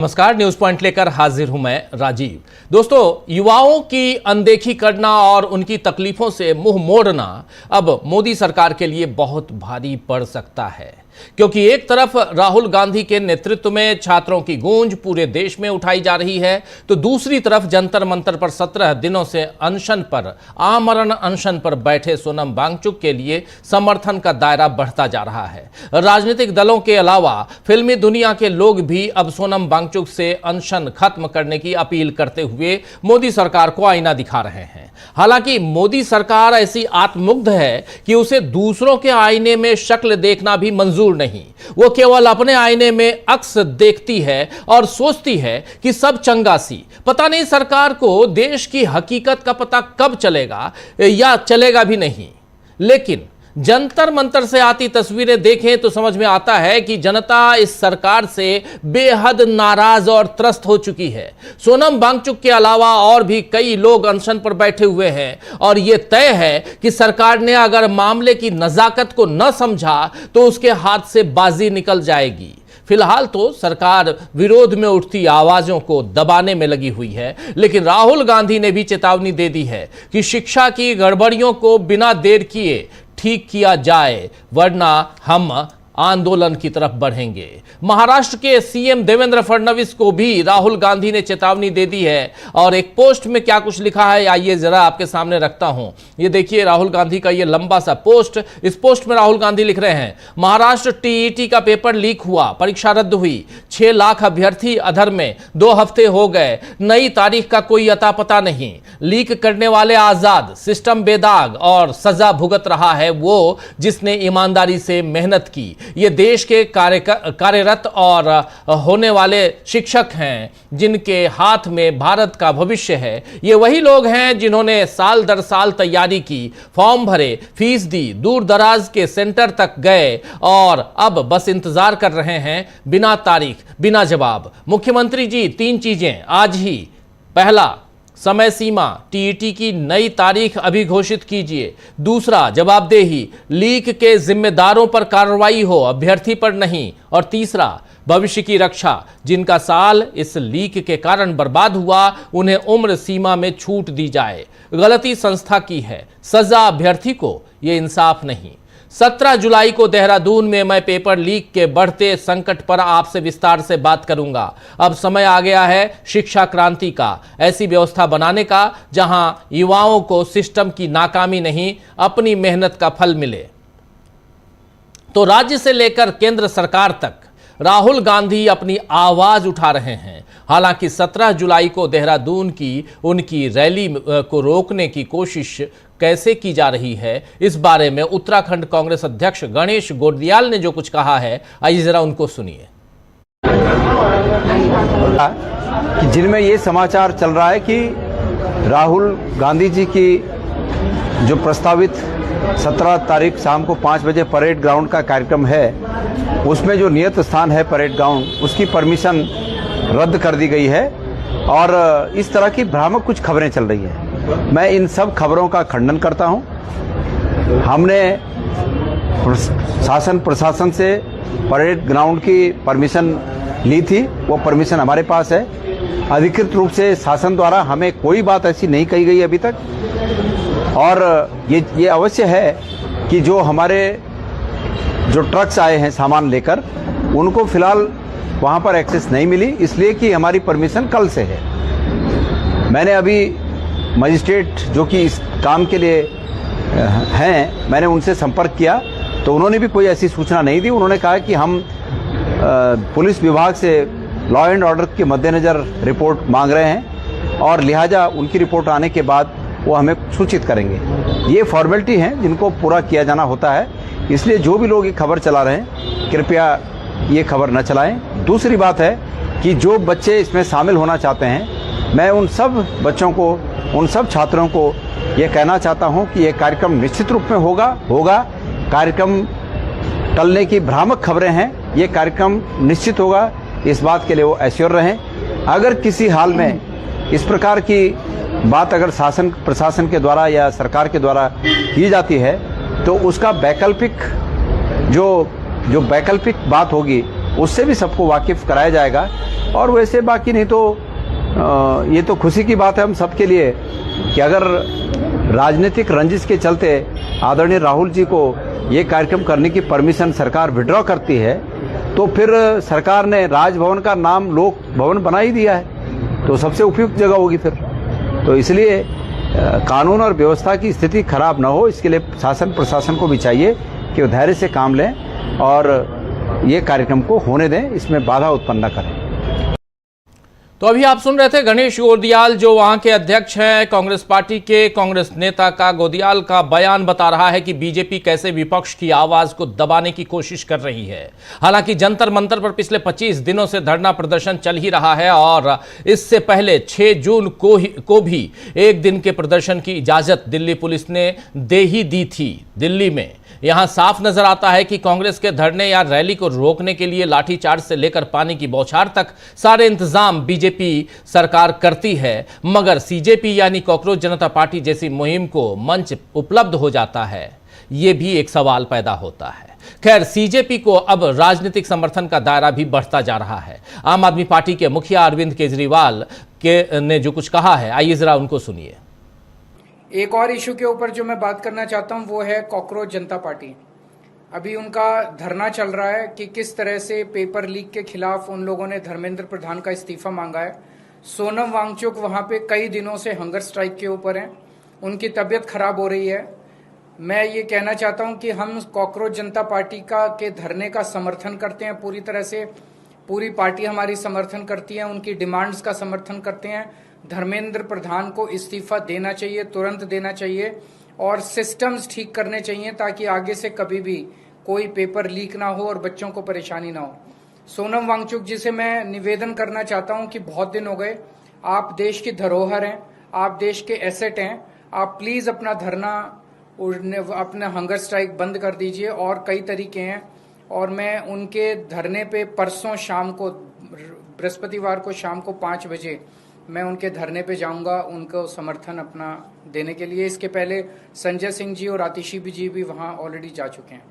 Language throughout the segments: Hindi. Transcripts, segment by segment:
नमस्कार, न्यूज पॉइंट लेकर हाजिर हूं मैं राजीव। दोस्तों, युवाओं की अनदेखी करना और उनकी तकलीफों से मुंह मोड़ना अब मोदी सरकार के लिए बहुत भारी पड़ सकता है, क्योंकि एक तरफ राहुल गांधी के नेतृत्व में छात्रों की गूंज पूरे देश में उठाई जा रही है, तो दूसरी तरफ जंतर मंतर पर 17 दिनों से अनशन पर, आमरण अनशन पर बैठे सोनम वांगचुक के लिए समर्थन का दायरा बढ़ता जा रहा है। राजनीतिक दलों के अलावा फिल्मी दुनिया के लोग भी अब सोनम वांगचुक से अनशन खत्म करने की अपील करते हुए मोदी सरकार को आईना दिखा रहे हैं। हालांकि मोदी सरकार ऐसी आत्ममुग्ध है कि उसे दूसरों के आईने में शक्ल देखना भी मंजूर नहीं। वो केवल अपने आईने में अक्स देखती है और सोचती है कि सब चंगा सी। पता नहीं सरकार को देश की हकीकत का पता कब चलेगा या चलेगा भी नहीं। लेकिन जंतर मंतर से आती तस्वीरें देखें तो समझ में आता है कि जनता इस सरकार से बेहद नाराज और त्रस्त हो चुकी है। सोनम वांगचुक के अलावा और भी कई लोग अनशन पर बैठे हुए हैं और यह तय है कि सरकार ने अगर मामले की नजाकत को न समझा तो उसके हाथ से बाजी निकल जाएगी। फिलहाल तो सरकार विरोध में उठती आवाजों को दबाने में लगी हुई है, लेकिन राहुल गांधी ने भी चेतावनी दे दी है कि शिक्षा की गड़बड़ियों को बिना देर किए ठीक किया जाए, वरना हम आंदोलन की तरफ बढ़ेंगे। महाराष्ट्र के सीएम देवेंद्र फडणवीस को भी राहुल गांधी ने चेतावनी दे दी है और एक पोस्ट में क्या कुछ लिखा है आइए जरा आपके सामने रखता हूं। ये देखिए राहुल गांधी का ये लंबा सा पोस्ट। इस पोस्ट में राहुल गांधी लिख रहे हैं, महाराष्ट्र टीईटी का पेपर लीक हुआ, परीक्षा रद्द हुई, 6 लाख अभ्यर्थी अधर में, 2 हफ्ते हो गए, नई तारीख का कोई अता पता नहीं, लीक करने वाले आजाद, सिस्टम बेदाग और सजा भुगत रहा है वो जिसने ईमानदारी से मेहनत की। ये देश के कार्यरत और होने वाले शिक्षक हैं जिनके हाथ में भारत का भविष्य है। ये वही लोग हैं जिन्होंने साल दर साल तैयारी की, फॉर्म भरे, फीस दी, दूर दराज के सेंटर तक गए और अब बस इंतजार कर रहे हैं बिना तारीख, बिना जवाब। मुख्यमंत्री जी 3 चीजें आज ही। पहला, समय सीमा, टीईटी की नई तारीख अभी घोषित कीजिए। दूसरा, जवाबदेही, लीक के जिम्मेदारों पर कार्रवाई हो, अभ्यर्थी पर नहीं। और तीसरा, भविष्य की रक्षा, जिनका साल इस लीक के कारण बर्बाद हुआ उन्हें उम्र सीमा में छूट दी जाए। गलती संस्था की है, सजा अभ्यर्थी को, यह इंसाफ नहीं। 17 जुलाई को देहरादून में मैं पेपर लीक के बढ़ते संकट पर आपसे विस्तार से बात करूंगा। अब समय आ गया है शिक्षा क्रांति का, ऐसी व्यवस्था बनाने का जहां युवाओं को सिस्टम की नाकामी नहीं अपनी मेहनत का फल मिले। तो राज्य से लेकर केंद्र सरकार तक राहुल गांधी अपनी आवाज उठा रहे हैं। हालांकि 17 जुलाई को देहरादून की उनकी रैली को रोकने की कोशिश कैसे की जा रही है, इस बारे में उत्तराखंड कांग्रेस अध्यक्ष गणेश गोंदियाल ने जो कुछ कहा है, आइए जरा उनको सुनिए। जिनमें ये समाचार चल रहा है कि राहुल गांधी जी की जो प्रस्तावित 17 तारीख शाम को 5 बजे परेड ग्राउंड का कार्यक्रम है, उसमें जो नियत स्थान है परेड ग्राउंड, उसकी परमिशन रद्द कर दी गई है और इस तरह की भ्रामक कुछ खबरें चल रही हैं। मैं इन सब खबरों का खंडन करता हूं। हमने शासन प्रशासन से परेड ग्राउंड की परमिशन ली थी, वो परमिशन हमारे पास है। अधिकृत रूप से शासन द्वारा हमें कोई बात ऐसी नहीं कही गई अभी तक। और ये अवश्य है कि जो हमारे जो ट्रक्स आए हैं सामान लेकर, उनको फिलहाल वहां पर एक्सेस नहीं मिली, इसलिए कि हमारी परमिशन कल से है। मैंने अभी मजिस्ट्रेट जो कि इस काम के लिए हैं, मैंने उनसे संपर्क किया तो उन्होंने भी कोई ऐसी सूचना नहीं दी। उन्होंने कहा कि हम पुलिस विभाग से लॉ एंड ऑर्डर के मद्देनज़र रिपोर्ट मांग रहे हैं और लिहाजा उनकी रिपोर्ट आने के बाद वो हमें सूचित करेंगे। ये फॉर्मेलिटी हैं जिनको पूरा किया जाना होता है, इसलिए जो भी लोग ये खबर चला रहे हैं कृपया ये खबर न चलाएं। दूसरी बात है कि जो बच्चे इसमें शामिल होना चाहते हैं, मैं उन सब बच्चों को, उन सब छात्रों को ये कहना चाहता हूं कि ये कार्यक्रम निश्चित रूप में होगा। कार्यक्रम टलने की भ्रामक खबरें हैं, ये कार्यक्रम निश्चित होगा, इस बात के लिए वो एश्योर रहें। अगर किसी हाल में इस प्रकार की बात अगर शासन प्रशासन के द्वारा या सरकार के द्वारा की जाती है तो उसका वैकल्पिक जो वैकल्पिक बात होगी उससे भी सबको वाकिफ कराया जाएगा। और वैसे बाकी नहीं तो ये तो खुशी की बात है हम सबके लिए कि अगर राजनीतिक रंजिश के चलते आदरणीय राहुल जी को ये कार्यक्रम करने की परमिशन सरकार विड्रॉ करती है, तो फिर सरकार ने राजभवन का नाम लोक भवन बना ही दिया है, तो सबसे उपयुक्त जगह होगी फिर। तो इसलिए कानून और व्यवस्था की स्थिति खराब न हो, इसके लिए शासन प्रशासन को भी चाहिए कि वो धैर्य से काम लें और ये कार्यक्रम को होने दें, इसमें बाधा उत्पन्न न करें। तो अभी आप सुन रहे थे गणेश गोदियाल, जो वहां के अध्यक्ष हैं कांग्रेस पार्टी के। कांग्रेस नेता का गोदियाल का बयान बता रहा है कि बीजेपी कैसे विपक्ष की आवाज को दबाने की कोशिश कर रही है। हालांकि जंतर मंतर पर पिछले 25 दिनों से धरना प्रदर्शन चल ही रहा है और इससे पहले 6 जून को भी एक दिन के प्रदर्शन की इजाजत दिल्ली पुलिस ने दे ही दी थी। दिल्ली में यहां साफ नजर आता है कि कांग्रेस के धरने या रैली को रोकने के लिए लाठीचार्ज से लेकर पानी की बौछार तक सारे इंतजाम बीजेपी सरकार करती है, मगर सीजेपी यानी कॉकरोच जनता पार्टी जैसी मुहिम को मंच उपलब्ध हो जाता है, यह भी एक सवाल पैदा होता है। खैर, सीजेपी को अब राजनीतिक समर्थन का दायरा भी बढ़ता जा रहा है। आम आदमी पार्टी के मुखिया अरविंद केजरीवाल ने जो कुछ कहा है, आइए जरा उनको सुनिए। एक और इशू के ऊपर जो मैं बात करना चाहता हूं वो है कॉकरोच जनता पार्टी। अभी उनका धरना चल रहा है कि किस तरह से पेपर लीक के खिलाफ उन लोगों ने धर्मेंद्र प्रधान का इस्तीफा मांगा है। सोनम वांगचुक वहां पे कई दिनों से हंगर स्ट्राइक के ऊपर हैं, उनकी तबीयत खराब हो रही है। मैं ये कहना चाहता हूं कि हम कॉकरोच जनता पार्टी के धरने का समर्थन करते हैं पूरी तरह से। पूरी पार्टी हमारी समर्थन करती है, उनकी डिमांड्स का समर्थन करते हैं। धर्मेंद्र प्रधान को इस्तीफा देना चाहिए, तुरंत देना चाहिए और सिस्टम्स ठीक करने चाहिए ताकि आगे से कभी भी कोई पेपर लीक ना हो और बच्चों को परेशानी ना हो। सोनम वांगचुक जी से मैं निवेदन करना चाहता हूं कि बहुत दिन हो गए, आप देश की धरोहर हैं, आप देश के एसेट हैं, आप प्लीज अपना धरना, अपना हंगर स्ट्राइक बंद कर दीजिए। और कई तरीके हैं और मैं उनके धरने पे परसों शाम को, बृहस्पतिवार को शाम को 5 बजे मैं उनके धरने पे जाऊंगा उनको समर्थन अपना देने के लिए। इसके पहले संजय सिंह जी और आतिशी जी भी वहां ऑलरेडी जा चुके हैं।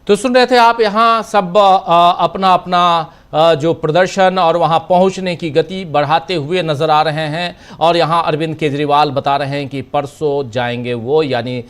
तो सुन रहे थे आप, यहाँ सब अपना अपना जो प्रदर्शन और वहाँ पहुँचने की गति बढ़ाते हुए नज़र आ रहे हैं। और यहाँ अरविंद केजरीवाल बता रहे हैं कि परसों जाएंगे वो, यानी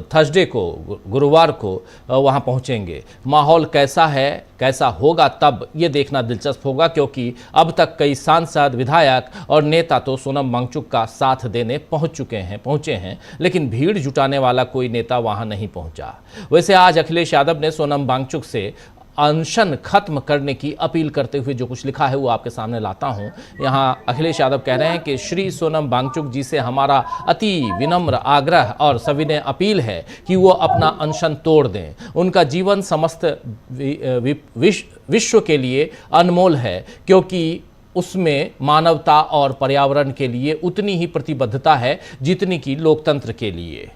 थर्सडे को, गुरुवार को वहाँ पहुँचेंगे। माहौल कैसा है, कैसा होगा तब ये देखना दिलचस्प होगा, क्योंकि अब तक कई सांसद, विधायक और नेता तो सोनम वांगचुक का साथ देने पहुंचे हैं, लेकिन भीड़ जुटाने वाला कोई नेता वहां नहीं पहुंचा। वैसे आज अखिलेश यादव ने सोनम वांगचुक से अनशन खत्म करने की अपील करते हुए जो कुछ लिखा है वो आपके सामने लाता हूं। यहां अखिलेश यादव कह रहे हैं कि श्री सोनम वांगचुक जी से हमारा अति विनम्र आग्रह और सविनय अपील है कि वो अपना अनशन तोड़ दें। उनका जीवन समस्त विश्व के लिए अनमोल है, क्योंकि उसमें मानवता और पर्यावरण के लिए उतनी ही प्रतिबद्धता है जितनी कि लोकतंत्र के लिए।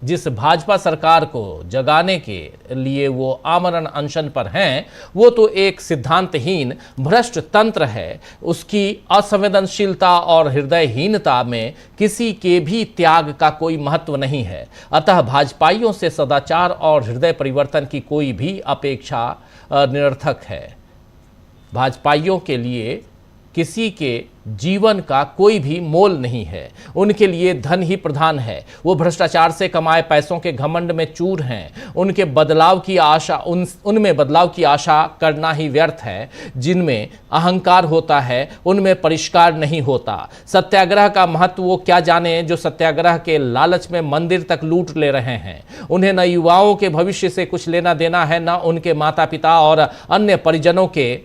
जिस भाजपा सरकार को जगाने के लिए वो आमरण अनशन पर हैं, वो तो एक सिद्धांतहीन भ्रष्ट तंत्र है। उसकी असंवेदनशीलता और हृदयहीनता में किसी के भी त्याग का कोई महत्व नहीं है। अतः भाजपाइयों से सदाचार और हृदय परिवर्तन की कोई भी अपेक्षा निरर्थक है। भाजपाइयों के लिए किसी के जीवन का कोई भी मोल नहीं है, उनके लिए धन ही प्रधान है। वो भ्रष्टाचार से कमाए पैसों के घमंड में चूर हैं। उनमें बदलाव की आशा करना ही व्यर्थ है। जिनमें अहंकार होता है उनमें परिष्कार नहीं होता। सत्याग्रह का महत्व वो क्या जाने जो सत्याग्रह के लालच में मंदिर तक लूट ले रहे हैं। उन्हें न युवाओं के भविष्य से कुछ लेना देना है, न उनके माता पिता और अन्य परिजनों के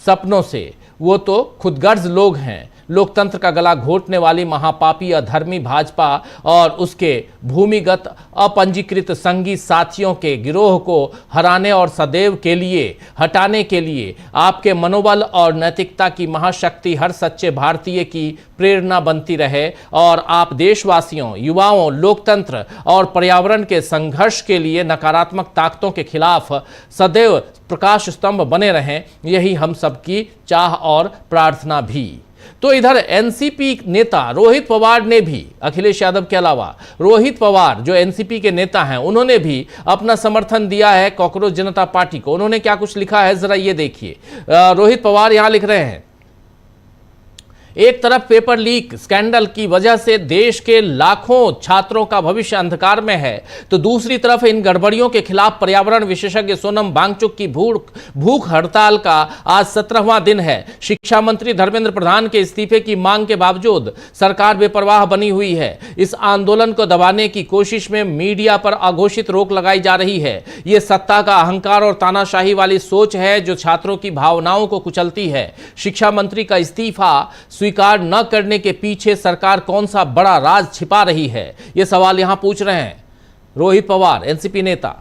सपनों से। वो तो खुदगर्ज लोग हैं। लोकतंत्र का गला घोटने वाली महापापी अधर्मी भाजपा और उसके भूमिगत अपंजीकृत संगी साथियों के गिरोह को हराने और सदैव के लिए हटाने के लिए आपके मनोबल और नैतिकता की महाशक्ति हर सच्चे भारतीय की प्रेरणा बनती रहे और आप देशवासियों, युवाओं, लोकतंत्र और पर्यावरण के संघर्ष के लिए नकारात्मक ताकतों के खिलाफ सदैव प्रकाश स्तंभ बने रहें। यही हम सबकी चाह और प्रार्थना भी। तो इधर एनसीपी नेता रोहित पवार ने भी, अखिलेश यादव के अलावा रोहित पवार जो एनसीपी के नेता हैं, उन्होंने भी अपना समर्थन दिया है कॉकरोच जनता पार्टी को। उन्होंने क्या कुछ लिखा है जरा ये देखिए। रोहित पवार यहां लिख रहे हैं, एक तरफ पेपर लीक स्कैंडल की वजह से देश के लाखों छात्रों का भविष्य अंधकार में है, तो दूसरी तरफ इन गड़बड़ियों के खिलाफ पर्यावरण विशेषज्ञ सोनम वांगचुक की भूख हड़ताल का आज 17वां दिन है। शिक्षा मंत्री धर्मेंद्र प्रधान के इस्तीफे की मांग के बावजूद सरकार बेपरवाह बनी हुई है। इस आंदोलन को दबाने की कोशिश में मीडिया पर अघोषित रोक लगाई जा रही है। यह सत्ता का अहंकार और तानाशाही वाली सोच है जो छात्रों की भावनाओं को कुचलती है। शिक्षा मंत्री का इस्तीफा स्वीकार न करने के पीछे सरकार कौन सा बड़ा राज छिपा रही है, यह सवाल यहां पूछ रहे हैं रोहित पवार, एनसीपी नेता।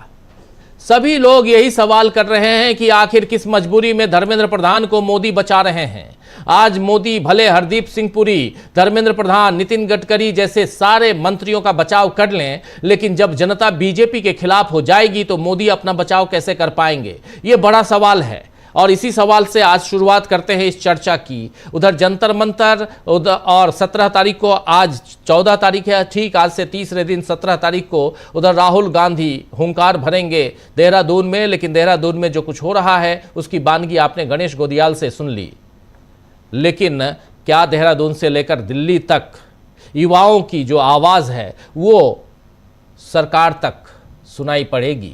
सभी लोग यही सवाल कर रहे हैं कि आखिर किस मजबूरी में धर्मेंद्र प्रधान को मोदी बचा रहे हैं। आज मोदी भले हरदीप सिंह पुरी, धर्मेंद्र प्रधान, नितिन गडकरी जैसे सारे मंत्रियों का बचाव कर लें, लेकिन जब जनता बीजेपी के खिलाफ हो जाएगी तो मोदी अपना बचाव कैसे कर पाएंगे, यह बड़ा सवाल है। और इसी सवाल से आज शुरुआत करते हैं इस चर्चा की। उधर जंतर मंतर और 17 तारीख को, आज 14 तारीख है, ठीक आज से तीसरे दिन 17 तारीख को उधर राहुल गांधी हुंकार भरेंगे देहरादून में। लेकिन देहरादून में जो कुछ हो रहा है उसकी बानगी आपने गणेश गोदियाल से सुन ली, लेकिन क्या देहरादून से लेकर दिल्ली तक युवाओं की जो आवाज़ है वो सरकार तक सुनाई पड़ेगी?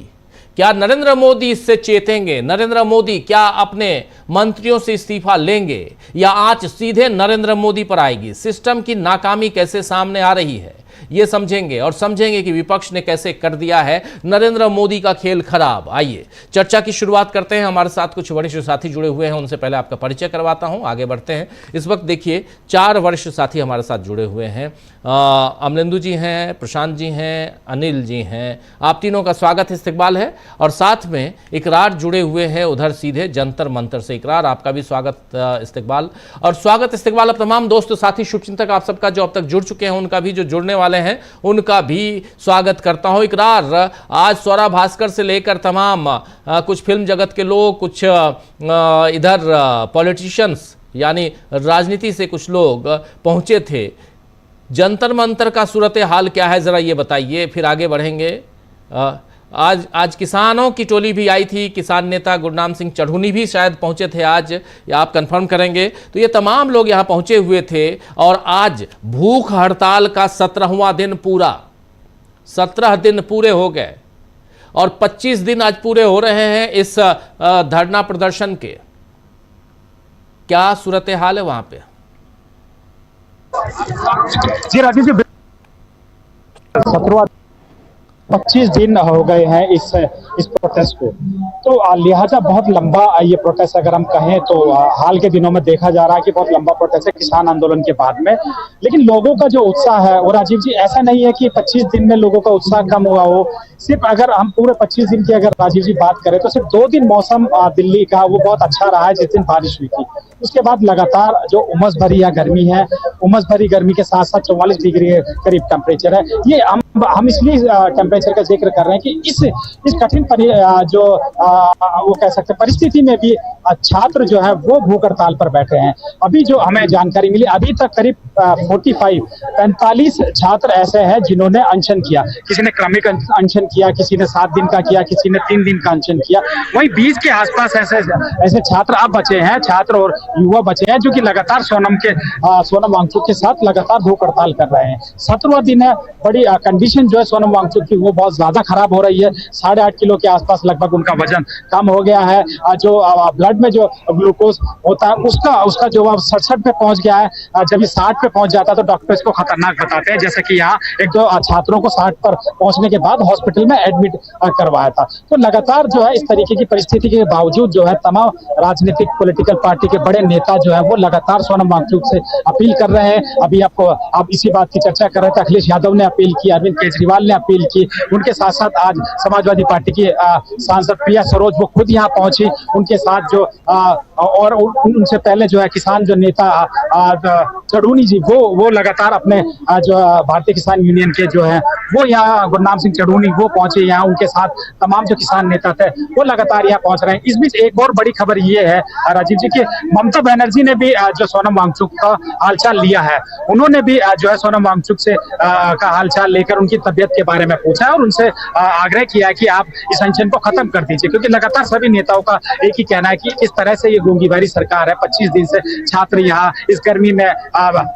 क्या नरेंद्र मोदी इससे चेतेंगे? नरेंद्र मोदी क्या अपने मंत्रियों से इस्तीफा लेंगे या आंच सीधे नरेंद्र मोदी पर आएगी? सिस्टम की नाकामी कैसे सामने आ रही है ये समझेंगे, और समझेंगे कि विपक्ष ने कैसे कर दिया है नरेंद्र मोदी का खेल खराब। आइए चर्चा की शुरुआत करते हैं। हमारे साथ कुछ वरिष्ठ साथी जुड़े हुए हैं, उनसे पहले आपका परिचय करवाता हूं, आगे बढ़ते हैं। इस वक्त देखिए 4 वरिष्ठ साथी हमारे साथ जुड़े हुए हैं। अमलेंदु जी हैं, प्रशांत जी हैं, अनिल जी हैं। आप तीनों का स्वागत इस्तकबाल है। और साथ में इकरार जुड़े हुए हैं उधर सीधे जंतर मंतर से। इकरार, आपका भी स्वागत इस्तकबाल। और स्वागत इस्तकबाल अब तमाम दोस्त साथी शुभचिंतक आप सबका जो अब तक जुड़ चुके हैं, उनका भी, जो जुड़ने वाले हैं उनका भी स्वागत करता हूं। इकरार, आज स्वरा भास्कर से लेकर तमाम कुछ फिल्म जगत के लोग, कुछ इधर पॉलिटिशियंस यानी राजनीति से कुछ लोग पहुंचे थे। जंतर मंतर का सूरत हाल क्या है जरा ये बताइए, फिर आगे बढ़ेंगे। आज किसानों की टोली भी आई थी, किसान नेता गुरनाम सिंह चढ़ूनी भी शायद पहुंचे थे आज, या आप कंफर्म करेंगे। तो ये तमाम लोग यहां पहुंचे हुए थे और आज भूख हड़ताल का 17वां दिन पूरा, 17 दिन पूरे हो गए और 25 दिन आज पूरे हो रहे हैं इस धरना प्रदर्शन के। क्या सूरत हाल है वहां पे? जी राजीव जी, 25 दिन हो गए हैं इस प्रोटेस्ट को, तो लिहाजा बहुत लंबा ये प्रोटेस्ट अगर हम कहें तो हाल के दिनों में देखा जा रहा है कि बहुत लंबा प्रोटेस्ट है किसान आंदोलन के बाद में। लेकिन लोगों का जो उत्साह है वो राजीव जी ऐसा नहीं है कि 25 दिन में लोगों का उत्साह कम हुआ हो। सिर्फ अगर हम पूरे 25 दिन की अगर राजीव जी बात करें तो सिर्फ 2 दिन मौसम दिल्ली का वो बहुत अच्छा रहा है, जिस दिन बारिश हुई थी। उसके बाद लगातार जो उमस भरी या गर्मी है, उमस भरी गर्मी के साथ साथ 44 डिग्री के करीब टेम्परेचर है। ये हम इसलिए टेम्परेचर का जिक्र कर रहे हैं कि इस कठिन जो वो कह सकते हैं परिस्थिति में भी छात्र जो है वो भूख हड़ताल पर बैठे हैं। अभी जो हमें जानकारी मिली, अभी तक करीब 45 छात्र ऐसे हैं जिन्होंने अनशन किया। किसी ने क्रमिक अनशन किया, किसी ने 7 दिन का किया, किसी ने 3 दिन का अनशन किया। वहीं 20 के आसपास ऐसे छात्र अब बचे हैं, छात्र और युवा बचे हैं जो कि लगातार सोनम वांगचुक के साथ लगातार भूख हड़ताल कर रहे हैं। 17वां दिन है। बड़ी कंडीशन जो है सोनम वांगचुक की वो बहुत ज्यादा खराब हो रही है। 8.5 किलो के आसपास लगभग उनका वजन कम हो गया है। जो ब्लड में जो ग्लूकोज होता है उसका जो 67 पे पहुंच गया है। जब ये 60 पे पहुंच जाता है तो डॉक्टर इसको खतरनाक बताते हैं, जैसे कि यहाँ 1-2 छात्रों को 60 पर पहुंचने के बाद हॉस्पिटल में एडमिट करवाया था। तो लगातार जो है इस तरीके की परिस्थिति के बावजूद जो है तमाम राजनीतिक पॉलिटिकल पार्टी के बड़े नेता जो है वो लगातार सोनम वांगचुक से अपील कर रहे हैं। अभी आप इसी बात की चर्चा कर रहे थे, अखिलेश यादव ने अपील की, अरविंद केजरीवाल ने अपील की, उनके साथ साथ आज समाजवादी पार्टी की सांसद प्रिया सरोज वो खुद यहाँ पहुंची। उनके साथ जो और उनसे पहले जो है किसान जो नेता चढ़ूनी जी वो लगातार अपने जो भारतीय किसान यूनियन के जो है वो यहाँ गुरनाम सिंह चढ़ूनी वो पहुंचे यहाँ, उनके साथ तमाम जो किसान नेता थे वो लगातार यहाँ पहुंच रहे हैं। इस बीच एक और बड़ी खबर ये है राजीव जी की ममता बनर्जी ने भी जो सोनम वांगचुक का हालचाल लिया है, उन्होंने भी जो है सोनम वांगचुक से का हालचाल लेकर उनकी तबियत के बारे में पूछा है और उनसे आग्रह किया है कि आप इस अनशन को खत्म कर दीजिए, क्योंकि लगातार सभी नेताओं का एक ही कहना है कि इस तरह से ये गूंगीबारी सरकार है। 25 दिन से छात्र यहाँ इस गर्मी में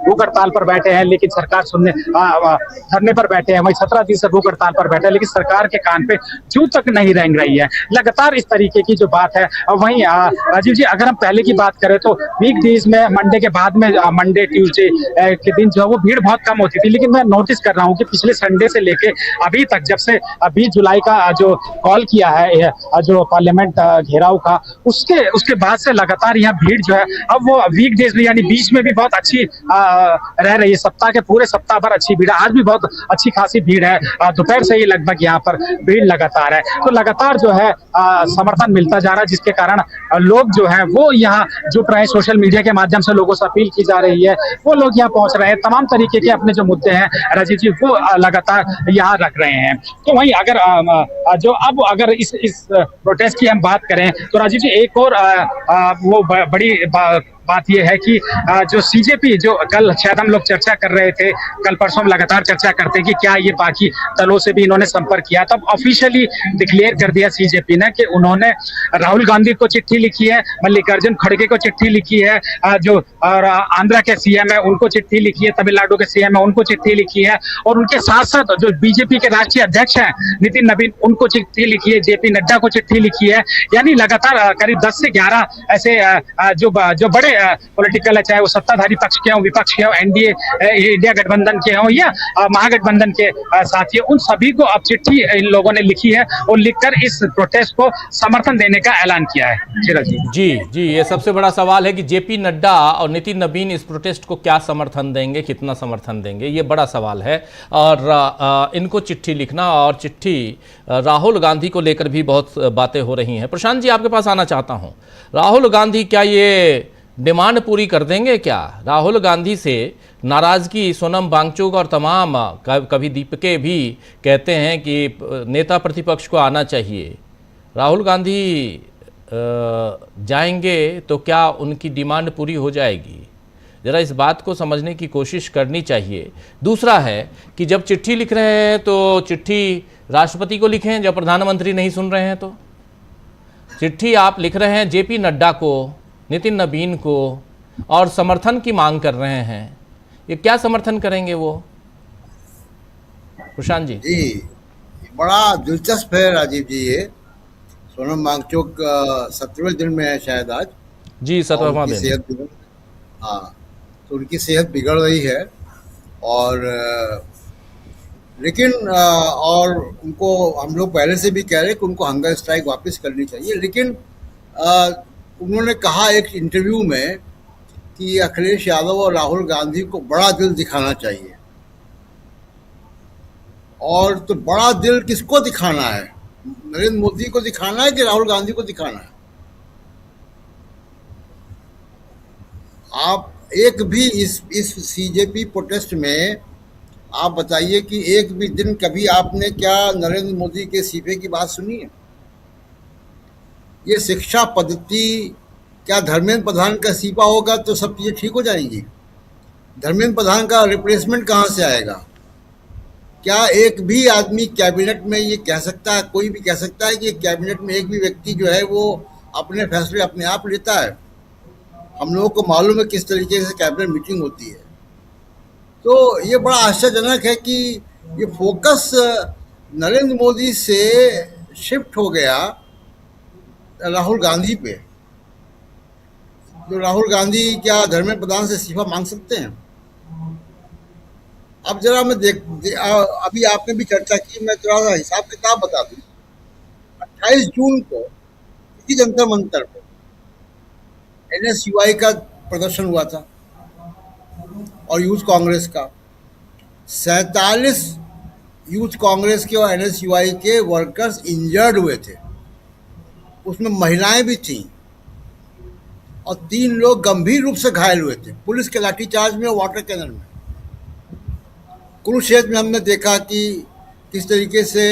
भूख हड़ताल पर बैठे हैं, लेकिन सरकार सुनने धरने पर बैठे हैं। वही 17 दिन से भूख हड़ताल पर बैठे हैं, लेकिन सरकार के कान पे जू तक नहीं रेंग रही है। लगातार इस तरीके की जो बात है। वहीं राजीव जी अगर हम पहले की बात करें तो वीक डेज में मंडे के बाद में मंडे ट्यूसडे के दिन जो है वो भीड़ बहुत कम होती थी, लेकिन मैं नोटिस कर रहा हूँ कि पिछले संडे से लेके अभी तक, जब से 20 जुलाई का जो कॉल किया है जो पार्लियामेंट घेराव का, उसके बाद से लगातार यहाँ भीड़ जो है अब वो वीक डेज में यानी बीच में भी बहुत अच्छी रह रही है। सप्ताह के पूरे सप्ताह भर अच्छी भीड़ है, आज भी बहुत अच्छी खासी भीड़ है। दोपहर से ही लगभग यहाँ पर भीड़ लगातार है, तो लगातार जो है समर्थन मिलता जा रहा है, जिसके कारण लोग जो है वो यहाँ जुट रहे हैं। सोशल मीडिया के माध्यम से लोगों से अपील की जा रही है, वो लोग यहाँ पहुंच रहे हैं, तमाम तरीके के अपने जो मुद्दे हैं राजीव जी वो लगातार यहाँ रख रहे हैं। तो वहीं अगर अगर इस प्रोटेस्ट की हम बात करें तो राजीव जी एक और वो बड़ी बात यह है कि जो सीजेपी जो कल शायद हम लोग चर्चा कर रहे थे, कल परसों लगातार चर्चा करते हैं कि क्या ये बाकी दलों से भी इन्होंने संपर्क किया, तब ऑफिशियली डिक्लेयर कर दिया सीजेपी ने कि उन्होंने राहुल गांधी को चिट्ठी लिखी है, मल्लिकार्जुन खड़गे को चिट्ठी लिखी है, जो और आंध्रा के सीएम है उनको चिट्ठी लिखी है, तमिलनाडु के सीएम है उनको चिट्ठी लिखी है, और उनके साथ साथ जो बीजेपी के राष्ट्रीय अध्यक्ष हैं नितिन नवीन उनको चिट्ठी लिखी है, जेपी नड्डा को चिट्ठी लिखी है। यानी लगातार करीब 10 से 11 ऐसे जो बड़े पॉलिटिकल है, चाहे वो सत्ताधारी पक्ष के हों, विपक्ष के हों, एनडीए इंडिया गठबंधन के हों या महागठबंधन के साथी, उन सभी को अब चिट्ठी इन लोगों ने लिखी है और लिखकर इस प्रोटेस्ट को समर्थन देने का ऐलान किया है। जी, ये सबसे बड़ा सवाल है कि जेपी नड्डा और नितिन नवीन इस प्रोटेस्ट को क्या समर्थन देंगे, कितना समर्थन देंगे, ये बड़ा सवाल है। और इनको चिट्ठी लिखना और चिट्ठी राहुल गांधी को लेकर भी बहुत बातें हो रही हैं। प्रशांत जी आपके पास आना चाहता हूं, राहुल गांधी क्या ये डिमांड पूरी कर देंगे? क्या राहुल गांधी से नाराजगी सोनम वांगचुक और तमाम कभी दीपके भी कहते हैं कि नेता प्रतिपक्ष को आना चाहिए, राहुल गांधी जाएंगे तो क्या उनकी डिमांड पूरी हो जाएगी? ज़रा इस बात को समझने की कोशिश करनी चाहिए। दूसरा है कि जब चिट्ठी लिख रहे हैं तो चिट्ठी राष्ट्रपति को लिखें, जब प्रधानमंत्री नहीं सुन रहे हैं तो चिट्ठी आप लिख रहे हैं जेपी नड्डा को, नितिन नवीन को, और समर्थन की मांग कर रहे हैं। ये क्या समर्थन करेंगे वो? प्रशांत जी। जी बड़ा दिलचस्प है राजीव जी। ये सोनम वांगचुक 17वें दिन में है शायद आज। जी 17वां दिन। हाँ, तो उनकी सेहत बिगड़ रही है और लेकिन और उनको हम लोग पहले से भी कह रहे हैं कि उनको हंगर स्ट्राइक वापस करनी चाहिए, लेकिन उन्होंने कहा एक इंटरव्यू में कि अखिलेश यादव और राहुल गांधी को बड़ा दिल दिखाना चाहिए। और तो बड़ा दिल किसको दिखाना है? नरेंद्र मोदी को दिखाना है कि राहुल गांधी को दिखाना है? आप एक भी इस सीजेपी प्रोटेस्ट में आप बताइए कि एक भी दिन कभी आपने क्या नरेंद्र मोदी के इस्तीफे की बात सुनी है? ये शिक्षा पद्धति, क्या धर्मेंद्र प्रधान का इस्तीफा होगा तो सब चीज़ें ठीक हो जाएंगी? धर्मेंद्र प्रधान का रिप्लेसमेंट कहाँ से आएगा? क्या एक भी आदमी कैबिनेट में ये कह सकता है, कोई भी कह सकता है कि कैबिनेट में एक भी व्यक्ति जो है वो अपने फैसले अपने आप लेता है? हम लोगों को मालूम है किस तरीके से कैबिनेट मीटिंग होती है। तो ये बड़ा आश्चर्यजनक है कि ये फोकस नरेंद्र मोदी से शिफ्ट हो गया राहुल गांधी पे। तो राहुल गांधी क्या धर्मेंद्र प्रधान से इस्तीफा मांग सकते हैं? अब जरा मैं अभी आपने भी चर्चा की, मैं थोड़ा सा हिसाब किताब बता दूं। 28 जून को इसी जंतर मंतर पर NSUI का प्रदर्शन हुआ था और यूथ कांग्रेस का। 47 यूथ कांग्रेस के और NSUI के वर्कर्स इंजर्ड हुए थे, उसमें महिलाएं भी थीं और 3 लोग गंभीर रूप से घायल हुए थे पुलिस के लाठीचार्ज में और वाटर कैनन में। कुरुक्षेत्र में हमने देखा कि किस तरीके से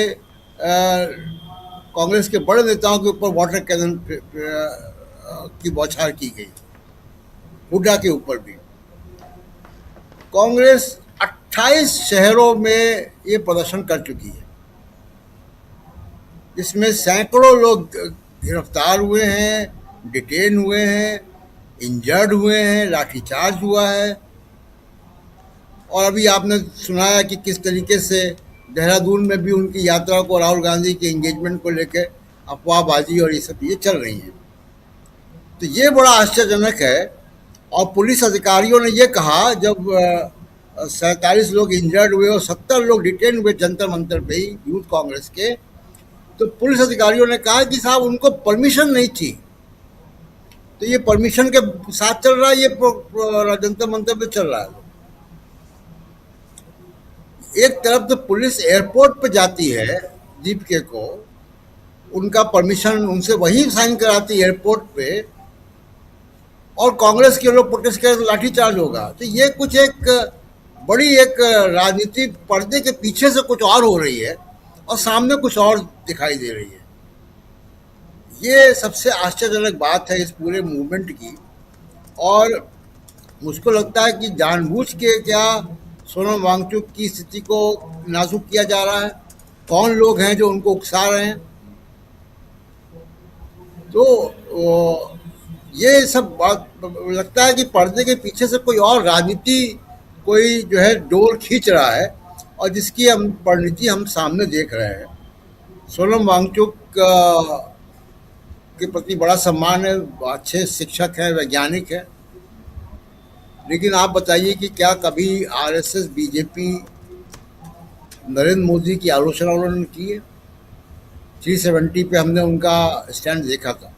कांग्रेस के बड़े नेताओं के ऊपर वाटर कैनन की बौछार की गई, हुड्डा के ऊपर भी। कांग्रेस 28 शहरों में ये प्रदर्शन कर चुकी है, जिसमें सैकड़ों लोग गिरफ्तार हुए हैं, डिटेन हुए हैं, इंजर्ड हुए हैं, लाठीचार्ज हुआ है। और अभी आपने सुनाया कि किस तरीके से देहरादून में भी उनकी यात्रा को, राहुल गांधी के एंगेजमेंट को लेकर अफवाहबाजी और ये सब चीज़ें चल रही हैं। तो ये बड़ा आश्चर्यजनक है। और पुलिस अधिकारियों ने ये कहा, जब 47 लोग इंजर्ड हुए और 70 लोग डिटेन हुए जंतर मंतर पे ही यूथ कांग्रेस के, तो पुलिस अधिकारियों ने कहा कि साहब उनको परमिशन नहीं थी। तो ये परमिशन के साथ चल रहा है, ये जंतर मंतर पे चल रहा है। एक तरफ तो पुलिस एयरपोर्ट पे जाती है दीपके को, उनका परमिशन उनसे वही साइन कराती है एयरपोर्ट पे, और कांग्रेस के लोग प्रोटेस्ट करें तो लाठीचार्ज होगा। तो ये कुछ एक बड़ी एक राजनीति पर्दे के पीछे से कुछ और हो रही है और सामने कुछ और दिखाई दे रही है। ये सबसे आश्चर्यजनक बात है इस पूरे मूवमेंट की। और मुझको लगता है कि जानबूझ के क्या सोनम वांगचुक की स्थिति को नाजुक किया जा रहा है, कौन लोग हैं जो उनको उकसा रहे हैं। तो ये सब बात लगता है कि पर्दे के पीछे से कोई और राजनीति, कोई जो है डोर खींच रहा है, और जिसकी हम परिणति हम सामने देख रहे हैं। सोनम वांगचुक के प्रति बड़ा सम्मान है, अच्छे शिक्षक हैं, वैज्ञानिक हैं, लेकिन आप बताइए कि क्या कभी आरएसएस, बीजेपी, नरेंद्र मोदी की आलोचना उन्होंने की है? 370 पे हमने उनका स्टैंड देखा था।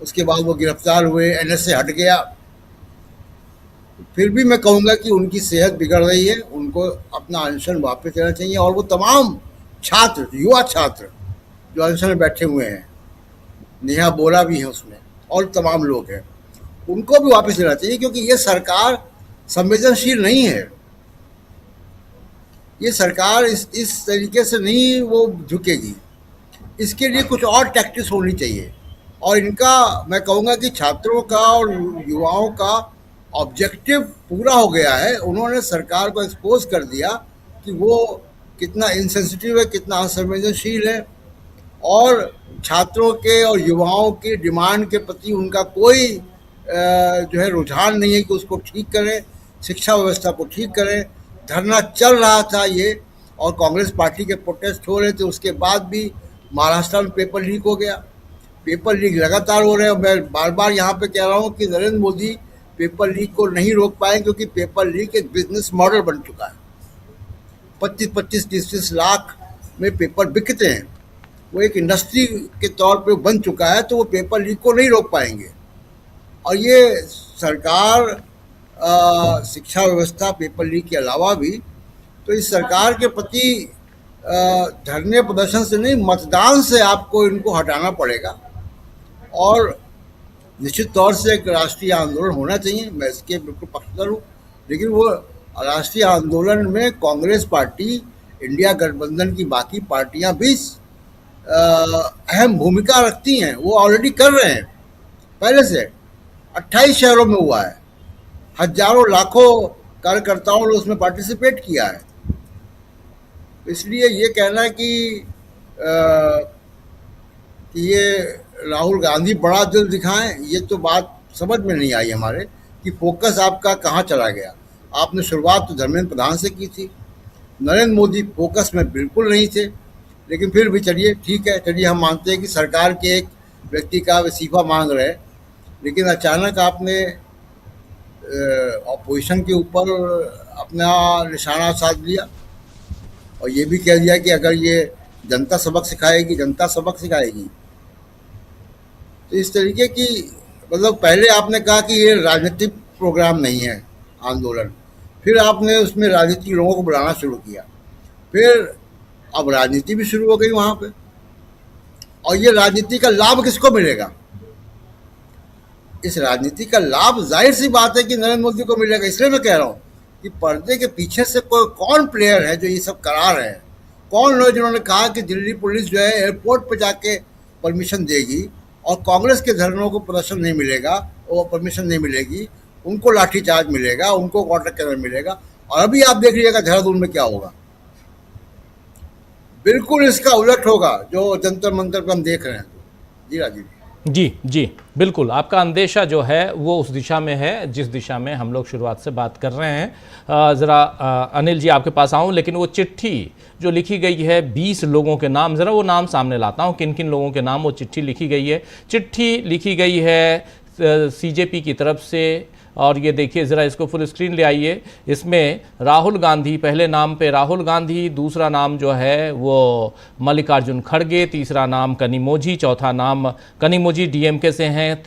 उसके बाद वो गिरफ्तार हुए, एनएसए हट गया। फिर भी मैं कहूँगा कि उनकी सेहत बिगड़ रही है, उनको अपना अनशन वापस लेना चाहिए। और वो तमाम छात्र, युवा छात्र जो अनशन में बैठे हुए हैं, नेहा बोरा भी है उसमें, और तमाम लोग हैं, उनको भी वापस लेना चाहिए, क्योंकि ये सरकार संवेदनशील नहीं है। ये सरकार इस तरीके से नहीं वो झुकेगी। इसके लिए कुछ और टैक्टिक्स होनी चाहिए। और इनका, मैं कहूँगा कि छात्रों का और युवाओं का ऑब्जेक्टिव पूरा हो गया है। उन्होंने सरकार को एक्सपोज कर दिया कि वो कितना इनसेंसिटिव है, कितना असंवेदनशील है, और छात्रों के और युवाओं की डिमांड के प्रति उनका कोई जो है रुझान नहीं है कि उसको ठीक करें, शिक्षा व्यवस्था को ठीक करें। धरना चल रहा था ये, और कांग्रेस पार्टी के प्रोटेस्ट हो रहे थे, उसके बाद भी महाराष्ट्र में पेपर लीक हो गया। पेपर लीक लगातार हो रहे हैं। मैं बार बार यहाँ पे कह रहा हूँ कि नरेंद्र मोदी पेपर लीक को नहीं रोक पाए, क्योंकि पेपर लीक एक बिजनेस मॉडल बन चुका है। 25-25, 30-30 लाख में पेपर बिकते हैं, वो एक इंडस्ट्री के तौर पे बन चुका है। तो वो पेपर लीक को नहीं रोक पाएंगे। और ये सरकार, शिक्षा व्यवस्था, पेपर लीक के अलावा भी, तो इस सरकार के प्रति धरने प्रदर्शन से नहीं, मतदान से आपको इनको हटाना पड़ेगा। और निश्चित तौर से एक राष्ट्रीय आंदोलन होना चाहिए, मैं इसके बिल्कुल पक्षधर हूँ। लेकिन वो राष्ट्रीय आंदोलन में कांग्रेस पार्टी, इंडिया गठबंधन की बाकी पार्टियां भी अहम भूमिका रखती हैं। वो ऑलरेडी कर रहे हैं पहले से। 28 शहरों में हुआ है, हजारों लाखों कार्यकर्ताओं ने उसमें पार्टिसिपेट किया है। इसलिए ये कहना है कि ये राहुल गांधी बड़ा दिल दिखाएं, ये तो बात समझ में नहीं आई हमारे, कि फोकस आपका कहाँ चला गया। आपने शुरुआत तो धर्मेंद्र प्रधान से की थी, नरेंद्र मोदी फोकस में बिल्कुल नहीं थे। लेकिन फिर भी चलिए, ठीक है, चलिए हम मानते हैं कि सरकार के एक व्यक्ति का इस्तीफा मांग रहे हैं। लेकिन अचानक आपने ऑपोजिशन के ऊपर अपना निशाना साध लिया, और ये भी कह दिया कि अगर ये जनता सबक सिखाएगी, जनता सबक सिखाएगी। तो इस तरीके की, मतलब पहले आपने कहा कि ये राजनीतिक प्रोग्राम नहीं है आंदोलन, फिर आपने उसमें राजनीतिक लोगों को बुलाना शुरू किया, फिर अब राजनीति भी शुरू हो गई वहाँ पे। और ये राजनीति का लाभ किसको मिलेगा? इस राजनीति का लाभ जाहिर सी बात है कि नरेंद्र मोदी को मिलेगा। इसलिए मैं कह रहा हूँ कि पर्दे के पीछे से कोई कौन प्लेयर है जो ये सब करा रहे हैं, कौन लोग जिन्होंने कहा कि दिल्ली पुलिस जो है एयरपोर्ट पर जाके परमिशन देगी और कांग्रेस के धरनों को प्रदर्शन नहीं मिलेगा, वो परमिशन नहीं मिलेगी, उनको लाठीचार्ज मिलेगा, उनको क्वार्टर कैनर मिलेगा। और अभी आप देख लीजिएगा देहरादून में क्या होगा, बिल्कुल इसका उलट होगा जो जंतर मंतर पर हम देख रहे हैं। जी राजीव जी बिल्कुल, आपका अंदेशा जो है वो उस दिशा में है जिस दिशा में हम लोग शुरुआत से बात कर रहे हैं। ज़रा अनिल जी आपके पास आऊँ, लेकिन वो चिट्ठी जो लिखी गई है 20 लोगों के नाम, ज़रा वो नाम सामने लाता हूँ, किन किन लोगों के नाम वो चिट्ठी लिखी गई है। चिट्ठी लिखी गई है सीजेपी की तरफ से, और ये देखिए ज़रा इसको फुल स्क्रीन ले आइए। इसमें राहुल गांधी, पहले नाम पे राहुल गांधी, दूसरा नाम जो है वो मल्लिकार्जुन खड़गे, तीसरा नाम कनिमोझी, चौथा नाम कनिमोझी डीएमके से हैं,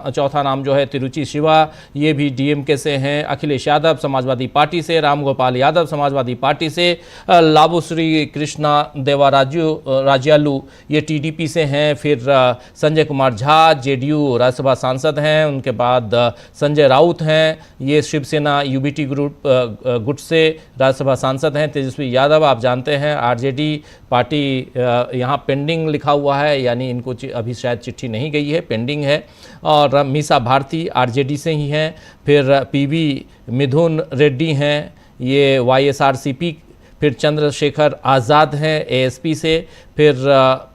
चौथा नाम जो है तिरुचि शिवा, ये भी डीएमके से हैं, अखिलेश यादव समाजवादी पार्टी से, राम गोपाल यादव समाजवादी पार्टी से, लाबुश्री कृष्णा राजालू ये टीडीपी से हैं, फिर संजय कुमार झा जेडीयू राज्यसभा सांसद हैं, उनके बाद संजय राउत हैं, ये शिवसेना यूबीटी गुट से राज्यसभा सांसद हैं, तेजस्वी यादव आप जानते हैं आरजेडी पार्टी, यहाँ पेंडिंग लिखा हुआ है, यानी इनको अभी शायद चिट्ठी नहीं गई है, पेंडिंग है, और मीसा भारती आरजेडी से ही हैं, फिर पीवी मिथुन रेड्डी हैं, ये वाईएसआरसीपी, फिर चंद्रशेखर आज़ाद हैं एएसपी से, फिर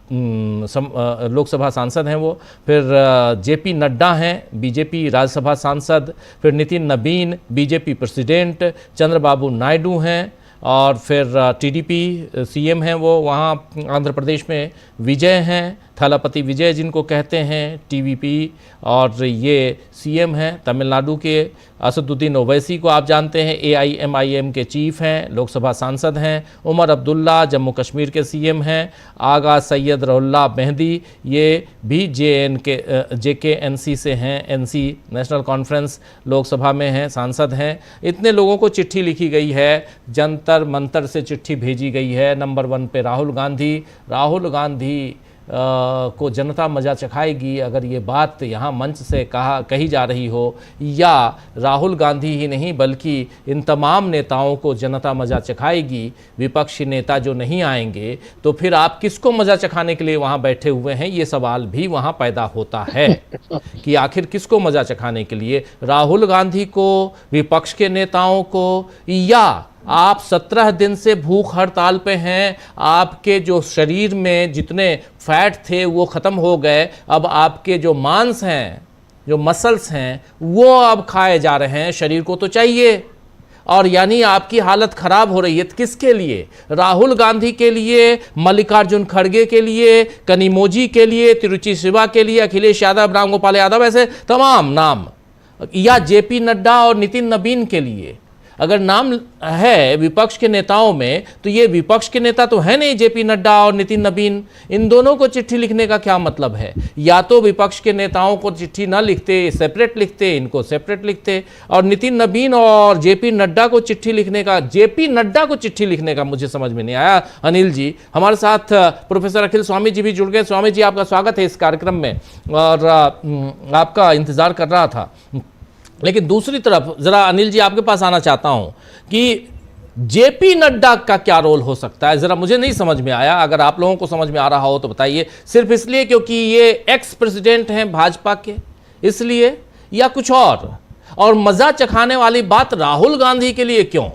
लोकसभा सांसद हैं वो, फिर जेपी नड्डा हैं बीजेपी राज्यसभा सांसद, फिर नितिन नबीन बीजेपी प्रेसिडेंट, चंद्रबाबू नायडू हैं, और फिर टीडीपी सीएम हैं वो वहाँ आंध्र प्रदेश में, विजय हैं, थलापति विजय जिनको कहते हैं टीवीपी, और ये सीएम हैं तमिलनाडु के। असदुद्दीन ओवैसी को आप जानते हैं एआईएमआईएम के चीफ हैं, लोकसभा सांसद हैं। उमर अब्दुल्ला जम्मू कश्मीर के सीएम हैं। आगा सैयद रउल्ला मेहदी ये भी जेकेएनसी से हैं, एनसी नेशनल कॉन्फ्रेंस लोकसभा में हैं, सांसद हैं। इतने लोगों को चिट्ठी लिखी गई है, जंतर मंतर से चिट्ठी भेजी गई है। नंबर 1 पे राहुल गांधी को जनता मजा चखाएगी, अगर ये बात यहाँ मंच से कही जा रही हो, या राहुल गांधी ही नहीं बल्कि इन तमाम नेताओं को जनता मजा चखाएगी, विपक्षी नेता जो नहीं आएंगे तो फिर आप किसको मजा चखाने के लिए वहाँ बैठे हुए हैं, ये सवाल भी वहाँ पैदा होता है कि आखिर किसको मजा चखाने के लिए, राहुल गांधी को, विपक्ष के नेताओं को, या आप 17 दिन से भूख हड़ताल पे हैं, आपके जो शरीर में जितने फैट थे वो ख़त्म हो गए, अब आपके जो मांस हैं, जो मसल्स हैं, वो अब खाए जा रहे हैं, शरीर को तो चाहिए, और यानी आपकी हालत ख़राब हो रही है। किसके लिए? राहुल गांधी के लिए, मल्लिकार्जुन खड़गे के लिए, कनिमोझी के लिए, तिरुचि शिवा के लिए, अखिलेश यादव, राम गोपाल यादव, ऐसे तमाम नाम, या जेपी नड्डा और नितिन नबीन के लिए। अगर नाम है विपक्ष के नेताओं में तो ये विपक्ष के नेता तो है नहीं, जेपी नड्डा और नितिन नबीन। इन दोनों को चिट्ठी लिखने का क्या मतलब है? या तो विपक्ष के नेताओं को चिट्ठी ना लिखते, सेपरेट लिखते, इनको सेपरेट लिखते, और नितिन नबीन और जेपी नड्डा को चिट्ठी लिखने का मुझे समझ में नहीं आया। अनिल जी हमारे साथ प्रोफेसर अखिल स्वामी जी भी जुड़ गए। स्वामी जी आपका स्वागत है इस कार्यक्रम में, और आपका इंतजार कर रहा था। लेकिन दूसरी तरफ जरा अनिल जी आपके पास आना चाहता हूं कि जेपी नड्डा का क्या रोल हो सकता है, जरा मुझे नहीं समझ में आया। अगर आप लोगों को समझ में आ रहा हो तो बताइए। सिर्फ इसलिए क्योंकि ये एक्स प्रेसिडेंट हैं भाजपा के, इसलिए, या कुछ और मजा चखाने वाली बात राहुल गांधी के लिए क्यों?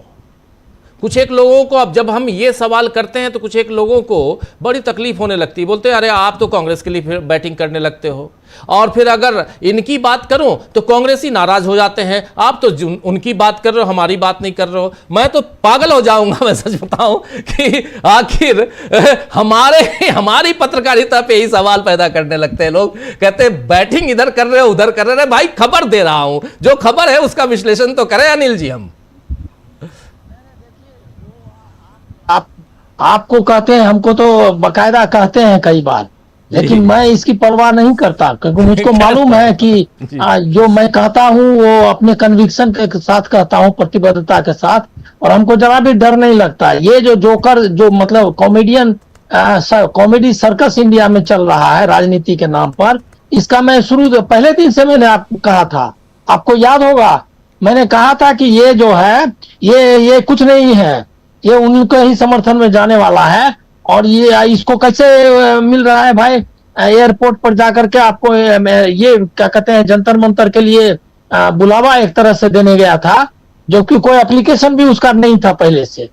कुछ एक लोगों को, अब जब हम ये सवाल करते हैं तो कुछ एक लोगों को बड़ी तकलीफ होने लगती है, बोलते हैं अरे आप तो कांग्रेस के लिए फिर बैटिंग करने लगते हो, और फिर अगर इनकी बात करूं तो कांग्रेसी नाराज हो जाते हैं, आप तो उनकी बात कर रहे हो, हमारी बात नहीं कर रहे हो। मैं तो पागल हो जाऊंगा, मैं सच बताऊं, कि आखिर हमारी पत्रकारिता पे ही सवाल पैदा करने लगते हैं लोग। कहते हैं बैटिंग इधर कर रहे हो, उधर कर रहे हो। भाई खबर दे रहा हूं, जो खबर है उसका विश्लेषण तो करें अनिल जी। हम आपको कहते हैं, हमको तो बकायदा कहते हैं कई बार, लेकिन मैं इसकी परवाह नहीं करता, क्योंकि मुझको मालूम है कि जो मैं कहता हूँ वो अपने कन्विक्शन के साथ कहता हूँ, प्रतिबद्धता के साथ, और हमको जरा भी डर नहीं लगता। ये जो जोकर, जो मतलब कॉमेडी सर्कस इंडिया में चल रहा है राजनीति के नाम पर, इसका मैं पहले दिन से मैंने आपको कहा था, आपको याद होगा, मैंने कहा था कि ये जो है ये कुछ नहीं है, ये उनके ही समर्थन में जाने वाला है। और ये इसको कैसे मिल रहा है भाई? एयरपोर्ट पर जाकर के आपको ये क्या कहते हैं, जंतर मंतर के लिए बुलावा एक तरह से देने गया था, जो कि कोई एप्लीकेशन भी उसका नहीं था पहले से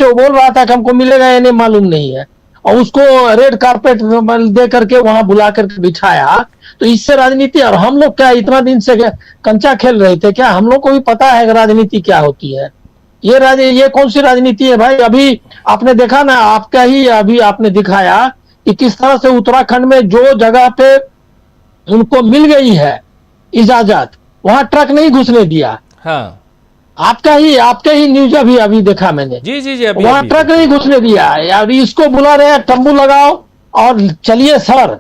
वो बोल रहा था कि हमको मिलेगा या नहीं मालूम नहीं है, और उसको रेड कारपेट दे करके वहां बुला करके बिठाया। तो इससे राजनीति, और हम लोग क्या इतना दिन से कंचा खेल रहे थे क्या? हम लोग को भी पता है कि राजनीति क्या होती है। ये कौन सी राजनीति है भाई? अभी आपने देखा ना, आपका ही अभी आपने दिखाया कि किस तरह से उत्तराखंड में जो जगह पे उनको मिल गई है इजाजत, वहां ट्रक नहीं घुसने दिया। हाँ, आपके ही न्यूज अभी देखा मैंने। जी अभी वहां ट्रक नहीं घुसने दिया यार। इसको बुला रहे हैं, तंबू लगाओ और चलिए सर।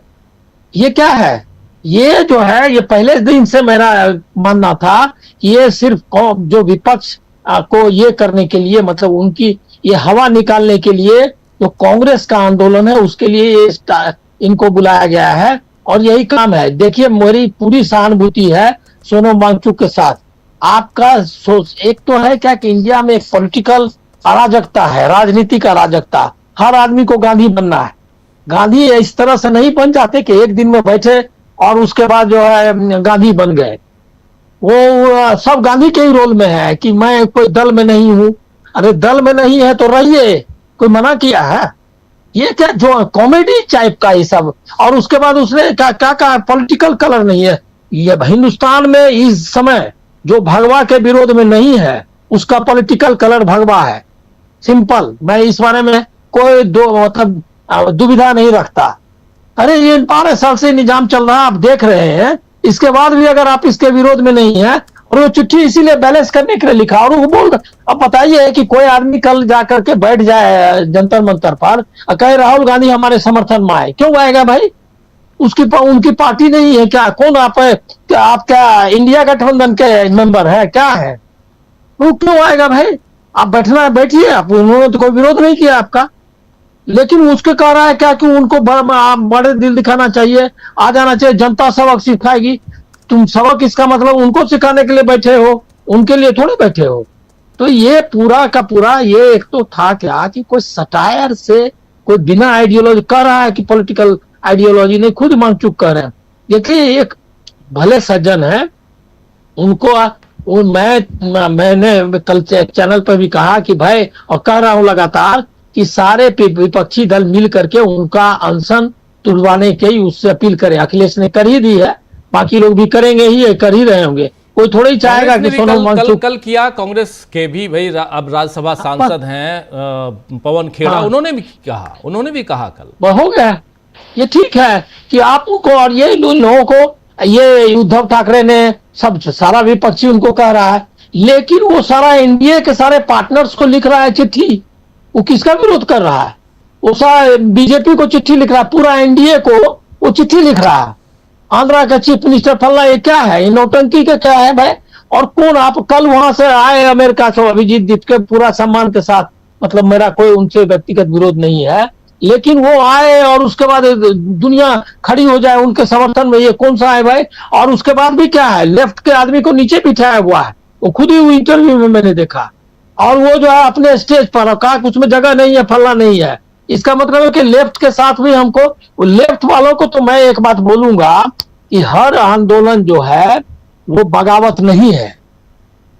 ये क्या है? ये जो है, ये पहले दिन से मेरा मानना था कि ये सिर्फ जो विपक्ष को ये करने के लिए, मतलब उनकी ये हवा निकालने के लिए, जो कांग्रेस का आंदोलन है उसके लिए ये इनको बुलाया गया है और यही काम है। देखिए, मेरी पूरी सहानुभूति है सोनम वांगचुक के साथ। आपका सोच एक तो है क्या कि इंडिया में एक पॉलिटिकल अराजकता है, राजनीतिक अराजकता। हर आदमी को गांधी बनना है। गांधी इस तरह से नहीं बन जाते कि एक दिन में बैठे और उसके बाद जो है गांधी बन गए। वो सब गांधी के ही रोल में है कि मैं कोई दल में नहीं हूं। अरे दल में नहीं है तो रहिए, कोई मना किया है? ये क्या जो कॉमेडी टाइप का ये सब। और उसके बाद उसने क्या पॉलिटिकल कलर नहीं है। ये हिंदुस्तान में इस समय जो भगवा के विरोध में नहीं है, उसका पॉलिटिकल कलर भगवा है। सिंपल, मैं इस बारे में कोई दुविधा नहीं रखता। अरे ये 12 साल से निजाम चल रहा है, आप देख रहे हैं। इसके बाद भी अगर आप इसके विरोध में नहीं है, और वो चिट्ठी इसीलिए बैलेंस करने के लिए लिखा, और वो बोल, अब बताइए कि कोई आदमी कल जाकर के बैठ जाए जंतर मंतर पर और कहे राहुल गांधी हमारे समर्थन में आए, क्यों आएगा भाई? उनकी पार्टी नहीं है क्या? कौन आप क्या इंडिया गठबंधन के मेंबर है क्या है? वो क्यों आएगा भाई? आप बैठना है बैठिए, आप, उन्होंने तो कोई विरोध नहीं किया आपका। लेकिन उसके कह रहा है क्या कि उनको बड़े दिल दिखाना चाहिए, आ जाना चाहिए, जनता सबक सिखाएगी। तुम सबक इसका मतलब उनको सिखाने के लिए बैठे हो, उनके लिए थोड़े बैठे हो। तो ये पूरा का पूरा ये एक तो था क्या कि कोई सटायर से, कोई बिना आइडियोलॉजी कह रहा है कि पॉलिटिकल आइडियोलॉजी नहीं, खुद वांगचुक कह रहे हैं। देखिए, एक भले सज्जन है, उनको मैंने कल चैनल पर भी कहा कि भाई, और कह रहा हूं लगातार कि सारे विपक्षी दल मिल करके उनका अनशन तुड़वाने की उससे अपील करें। अखिलेश ने कर ही दी है, बाकी लोग भी करेंगे ही, कर ही रहे होंगे। कोई थोड़ा ही चाहेगा कि सोनम वांगचुक कल किया। कांग्रेस के भी भाई अब राज्यसभा सांसद हैं पवन खेड़ा, उन्होंने भी कहा कल हो गया। ये ठीक है कि आप उनको, और ये लोगों को, ये उद्धव ठाकरे ने सब सारा विपक्षी उनको कह रहा है, लेकिन वो सारा एनडीए के सारे पार्टनर्स को लिख रहा है चिट्ठी। वो किसका विरोध कर रहा है? वो सारा बीजेपी को चिट्ठी लिख रहा है, पूरा एनडीए को वो चिट्ठी लिख रहा है। आंध्रा का चीफ मिनिस्टर फल्ला, ये क्या है? ये नौटंकी का क्या है भाई? और कौन, आप कल वहां से आए अमेरिका से अभिजीत दीप के पूरा सम्मान के साथ, मतलब मेरा कोई उनसे व्यक्तिगत विरोध नहीं है, लेकिन वो आए और उसके बाद दुनिया खड़ी हो जाए उनके समर्थन में, ये कौन सा है भाई? और उसके बाद भी क्या है, लेफ्ट के आदमी को नीचे बिठाया हुआ है। वो खुद ही इंटरव्यू में मैंने देखा, और वो जो है अपने स्टेज पर कहा कि उसमें जगह नहीं है, फलना नहीं है। इसका मतलब है कि लेफ्ट के साथ भी हमको, लेफ्ट वालों को तो मैं एक बात बोलूंगा कि हर आंदोलन जो है वो बगावत नहीं है,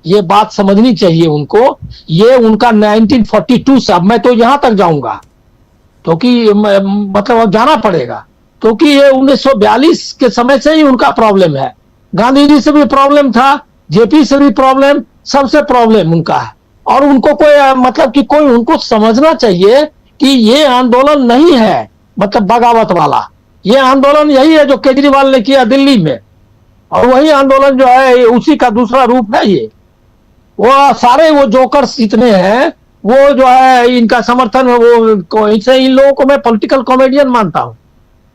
ये बात समझनी चाहिए उनको। ये उनका 1942 से, अब मैं तो यहां तक जाऊंगा क्योंकि मतलब अब जाना पड़ेगा, क्योंकि ये 1942 के समय से ही उनका प्रॉब्लम है। गांधी जी से भी प्रॉब्लम था, जेपी से भी प्रॉब्लम, सबसे प्रॉब्लम उनका है। और उनको कोई मतलब कि कोई उनको समझना चाहिए कि ये आंदोलन नहीं है मतलब बगावत वाला। ये आंदोलन यही है जो केजरीवाल ने किया दिल्ली में, और वही आंदोलन जो है उसी का दूसरा रूप है। ये वो सारे वो जोकर्स जितने हैं, वो जो है इनका समर्थन है, वो इसे इन लोगों को मैं पॉलिटिकल कॉमेडियन मानता हूं।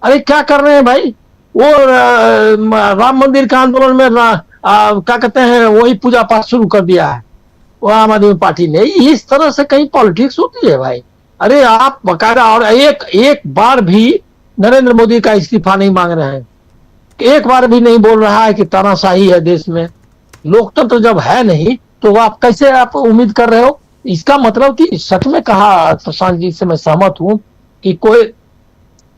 अरे क्या कर रहे हैं भाई? वो राम मंदिर का आंदोलन में क्या कहते हैं, वही पूजा पाठ शुरू कर दिया है वो आम आदमी पार्टी ने। इस तरह से कहीं पॉलिटिक्स होती है भाई? अरे आप बकायदा, और एक बार भी नरेंद्र मोदी का इस्तीफा नहीं मांग रहे हैं, एक बार भी नहीं बोल रहा है कि तानाशाही है देश में। लोकतंत्र जब है नहीं तो आप कैसे आप उम्मीद कर रहे हो इसका मतलब कि सच में कहा प्रशांत जी से मैं सहमत हूं कि कोई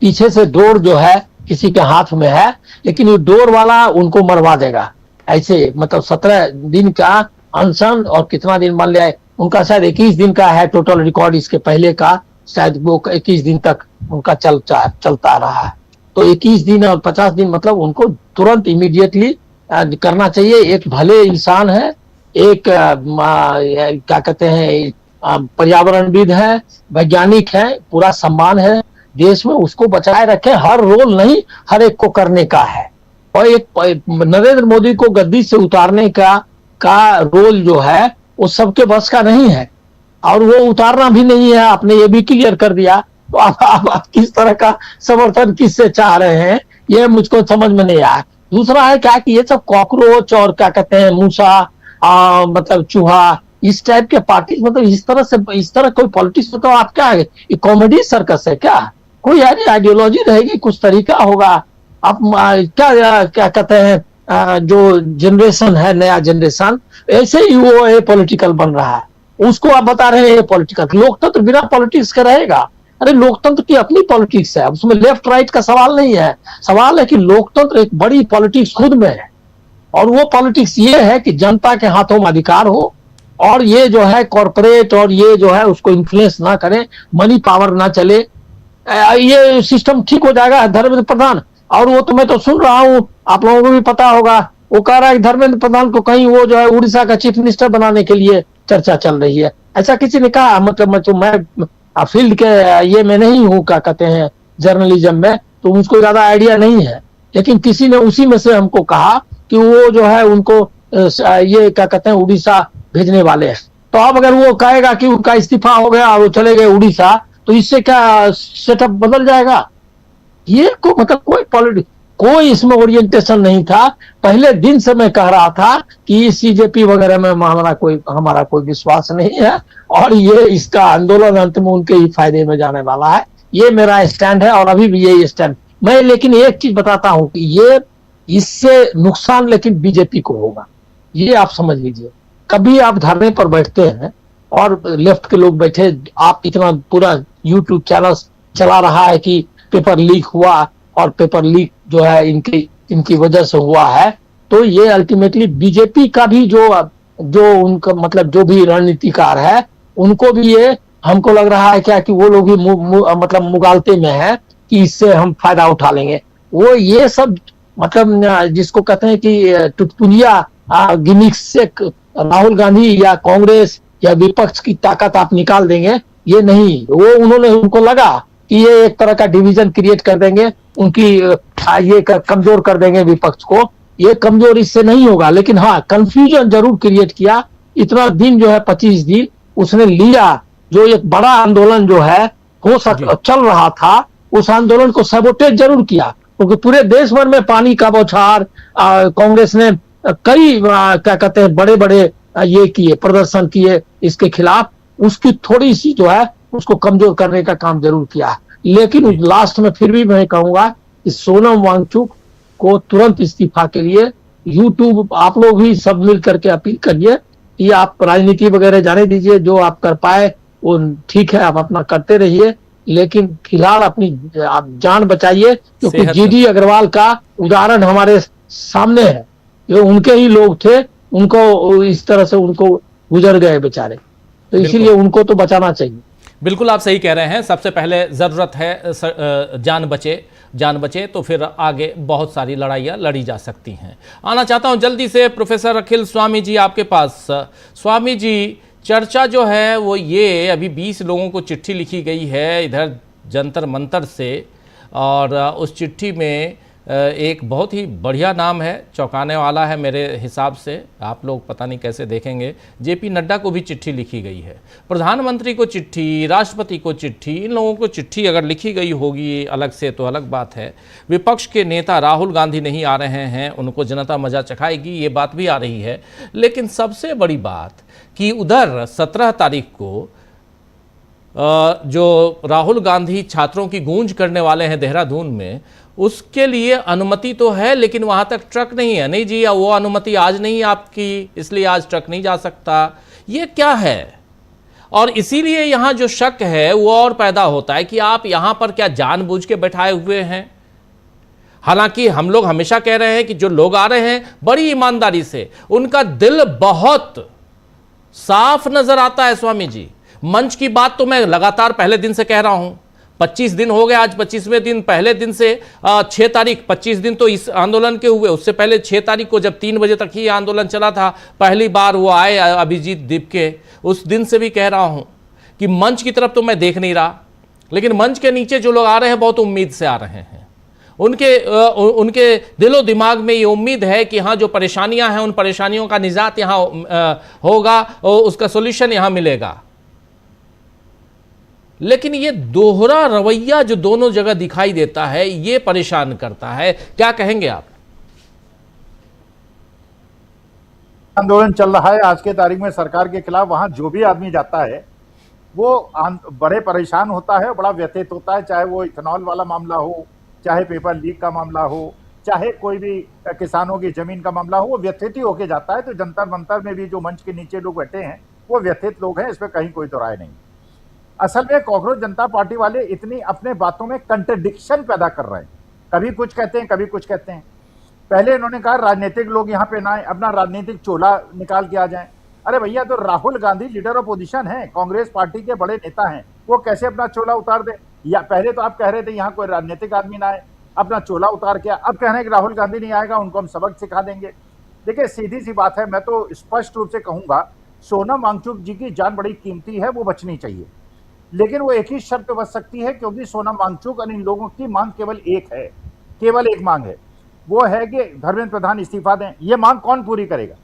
पीछे से डोर जो है किसी के हाथ में है, लेकिन ये डोर वाला उनको मरवा देगा। ऐसे मतलब 17 दिन का अनशन और कितना दिन मान लिया उनका, शायद 21 दिन का है टोटल रिकॉर्ड, इसके पहले का शायद वो 21 दिन तक उनका चलता रहा है। तो 21 दिन और 50 दिन मतलब उनको तुरंत इमीडिएटली करना चाहिए। एक भले इंसान है, एक क्या कहते हैं पर्यावरणविद है, वैज्ञानिक है, पूरा सम्मान है देश में, उसको बचाए रखें। हर रोल नहीं हर एक को करने का है, और एक नरेंद्र मोदी को गद्दी से उतारने का रोल जो है वो सबके बस का नहीं है, और वो उतारना भी नहीं है। आपने ये भी क्लियर कर दिया। तो आप किस तरह का समर्थन किससे चाह रहे हैं ये मुझको समझ में नहीं आया। दूसरा है क्या कि ये सब कॉकरोच और क्या कहते हैं मूसा मतलब चूहा, इस टाइप के पार्टी, मतलब इस तरह कोई पॉलिटिक्स, मतलब आप क्या है, ये कॉमेडी सर्कस है क्या? कोई यानी आइडियोलॉजी रहेगी, कुछ तरीका होगा। आप क्या कहते हैं जो जनरेशन है, नया जनरेशन, ऐसे ही वो ये पॉलिटिकल बन रहा है, उसको आप बता रहे हैं ये पॉलिटिकल। लोकतंत्र बिना पॉलिटिक्स का रहेगा? अरे लोकतंत्र की अपनी पॉलिटिक्स है, उसमें लेफ्ट राइट का सवाल नहीं है। सवाल है कि लोकतंत्र एक बड़ी पॉलिटिक्स खुद में है, और वो पॉलिटिक्स ये है कि जनता के हाथों में अधिकार हो, और ये जो है कॉर्पोरेट और ये जो है उसको इन्फ्लुएंस ना करे, मनी पावर ना चले, ये सिस्टम ठीक हो जाएगा। धर्मेंद्र प्रधान, और वो तो मैं तो सुन रहा हूँ, आप लोगों को भी पता होगा, वो कह रहा है कि धर्मेंद्र प्रधान को कहीं वो जो है उड़ीसा का चीफ मिनिस्टर बनाने के लिए चर्चा चल रही है, ऐसा किसी ने कहा। मतलब मैं फील्ड के ये में नहीं हूँ, क्या कहते हैं जर्नलिज्म में, तो मुझको ज्यादा आइडिया नहीं है, लेकिन किसी ने उसी में से हमको कहा कि वो जो है उनको ये क्या कहते हैं उड़ीसा भेजने वाले हैं। तो अब अगर वो कहेगा कि उनका इस्तीफा हो गया और वो चले गए उड़ीसा, तो इससे क्या सेटअप बदल जाएगा? ये को मतलब कोई इसमें ओरिएंटेशन नहीं था। पहले दिन से मैं कह रहा था कि सीजेपी वगैरह में हमारा कोई विश्वास नहीं है, और ये इसका आंदोलन अंत में उनके ही फायदे में जाने वाला है। ये मेरा स्टैंड है, और अभी भी यही स्टैंड। मैं लेकिन एक चीज बताता हूं कि ये इससे नुकसान लेकिन बीजेपी को होगा, ये आप समझ लीजिए। कभी आप धरने पर बैठते हैं और लेफ्ट के लोग बैठे, आप इतना पूरा यूट्यूब चैनल चला रहा है कि पेपर लीक हुआ, और पेपर लीक जो है इनकी वजह से हुआ है, तो ये अल्टीमेटली बीजेपी का भी जो उनका मतलब जो भी रणनीतिकार है, उनको भी ये हमको लग रहा है क्या कि वो लोग भी मतलब मुगालते में है कि इससे हम फायदा उठा लेंगे। वो ये सब मतलब जिसको कहते हैं कि टुटपुनिया गिमिक्स से राहुल गांधी या कांग्रेस या विपक्ष की ताकत आप निकाल देंगे, ये नहीं। उनको लगा कि ये एक तरह का डिवीजन क्रिएट कर देंगे, उनकी ये कमजोर कर देंगे विपक्ष को। ये कमजोर इससे नहीं होगा, लेकिन हाँ कंफ्यूजन जरूर क्रिएट किया। इतना दिन जो है 25 दिन उसने लिया, जो एक बड़ा आंदोलन जो है चल रहा था, उस आंदोलन को सबोटेज जरूर किया, क्योंकि पूरे देश भर में पानी का बौछार, कांग्रेस ने कई क्या कहते हैं बड़े बड़े ये किए, प्रदर्शन किए इसके खिलाफ। उसकी थोड़ी सी जो है उसको कमजोर करने का काम जरूर किया, लेकिन लास्ट में फिर भी मैं कहूंगा कि सोनम वांगचुक को तुरंत इस्तीफा के लिए यूट्यूब आप लोग भी सब मिल करके अपील करिए कि आप राजनीति वगैरह जाने दीजिए, जो आप कर पाए वो ठीक है, आप अपना करते रहिए, लेकिन फिलहाल अपनी आप जान बचाइए, क्योंकि जीडी अग्रवाल का उदाहरण हमारे सामने है। ये उनके ही लोग थे, उनको इस तरह से उनको गुजर गए बेचारे, तो इसीलिए उनको तो बचाना चाहिए। बिल्कुल आप सही कह रहे हैं। सबसे पहले ज़रूरत है जान बचे तो फिर आगे बहुत सारी लड़ाइयाँ लड़ी जा सकती हैं। आना चाहता हूँ जल्दी से प्रोफेसर अखिल स्वामी जी आपके पास। स्वामी जी, चर्चा जो है वो ये, अभी 20 लोगों को चिट्ठी लिखी गई है इधर जंतर मंतर से, और उस चिट्ठी में एक बहुत ही बढ़िया नाम है, चौंकाने वाला है मेरे हिसाब से, आप लोग पता नहीं कैसे देखेंगे। जेपी नड्डा को भी चिट्ठी लिखी गई है, प्रधानमंत्री को चिट्ठी, राष्ट्रपति को चिट्ठी, इन लोगों को चिट्ठी अगर लिखी गई होगी अलग से तो अलग बात है। विपक्ष के नेता राहुल गांधी नहीं आ रहे हैं, उनको जनता मजा चखाएगी, ये बात भी आ रही है। लेकिन सबसे बड़ी बात कि उधर 17 तारीख को जो राहुल गांधी छात्रों की गूंज करने वाले हैं देहरादून में, उसके लिए अनुमति तो है, लेकिन वहां तक ट्रक नहीं है। नहीं जी, वो अनुमति आज नहीं आपकी, इसलिए आज ट्रक नहीं जा सकता। ये क्या है? और इसीलिए यहां जो शक है वो और पैदा होता है कि आप यहां पर क्या जानबूझ के बैठाए हुए हैं। हालांकि हम लोग हमेशा कह रहे हैं कि जो लोग आ रहे हैं बड़ी ईमानदारी से, उनका दिल बहुत साफ नजर आता है स्वामी जी। मंच की बात तो मैं लगातार पहले दिन से कह रहा हूं, 25 दिन हो गए, आज 25वें दिन। पहले दिन से 6 तारीख, 25 दिन तो इस आंदोलन के हुए, उससे पहले 6 तारीख को जब 3 बजे तक ही आंदोलन चला था, पहली बार वो आए अभिजीत दीप के, उस दिन से भी कह रहा हूं कि मंच की तरफ तो मैं देख नहीं रहा, लेकिन मंच के नीचे जो लोग आ रहे हैं बहुत उम्मीद से आ रहे हैं। उनके दिलो दिमाग में ये उम्मीद है कि हाँ, जो परेशानियां हैं उन परेशानियों का निजात यहां होगा और उसका सॉल्यूशन यहां मिलेगा। लेकिन ये दोहरा रवैया जो दोनों जगह दिखाई देता है, ये परेशान करता है। क्या कहेंगे आप? आंदोलन चल रहा है आज के तारीख में सरकार के खिलाफ, वहां जो भी आदमी जाता है वो बड़े परेशान होता है, बड़ा व्यथित होता है। चाहे वो इथेनॉल वाला मामला हो, चाहे पेपर लीक का मामला हो, चाहे कोई भी किसानों की जमीन का मामला हो, वो व्यथित ही होके जाता है। तो जंतर मंतर में भी जो मंच के नीचे लोग बैठे हैं वो व्यथित लोग हैं, इसमें कहीं कोई दो राय नहीं। असल में कांग्रेस जनता पार्टी वाले इतनी अपने बातों में कंट्रडिक्शन पैदा कर रहे हैं, कभी कुछ कहते हैं कभी कुछ कहते हैं। पहले इन्होंने कहा राजनीतिक लोग यहाँ पे ना आए, अपना राजनीतिक चोला निकाल के आ जाएं। अरे भैया, तो राहुल गांधी लीडर अपोजिशन है, कांग्रेस पार्टी के बड़े नेता हैं, वो कैसे अपना चोला उतार दे? या पहले तो आप कह रहे थे यहाँ कोई राजनीतिक आदमी ना आए, अपना चोला उतार के अब कह रहे हैं कि राहुल गांधी नहीं आएगा, उनको हम सबक सिखा देंगे। देखिए, सीधी सी बात है, मैं तो स्पष्ट रूप से कहूंगा, सोनम वांगचुक जी की जान बड़ी कीमती है, वो बचनी चाहिए। लेकिन वो एक ही शर्त पे बच सकती है, क्योंकि सोनम वांगचुक और इन लोगों की मांग केवल एक है, केवल एक मांग है, वो है कि धर्मेंद्र प्रधान इस्तीफा दें। ये मांग कौन पूरी करेगा?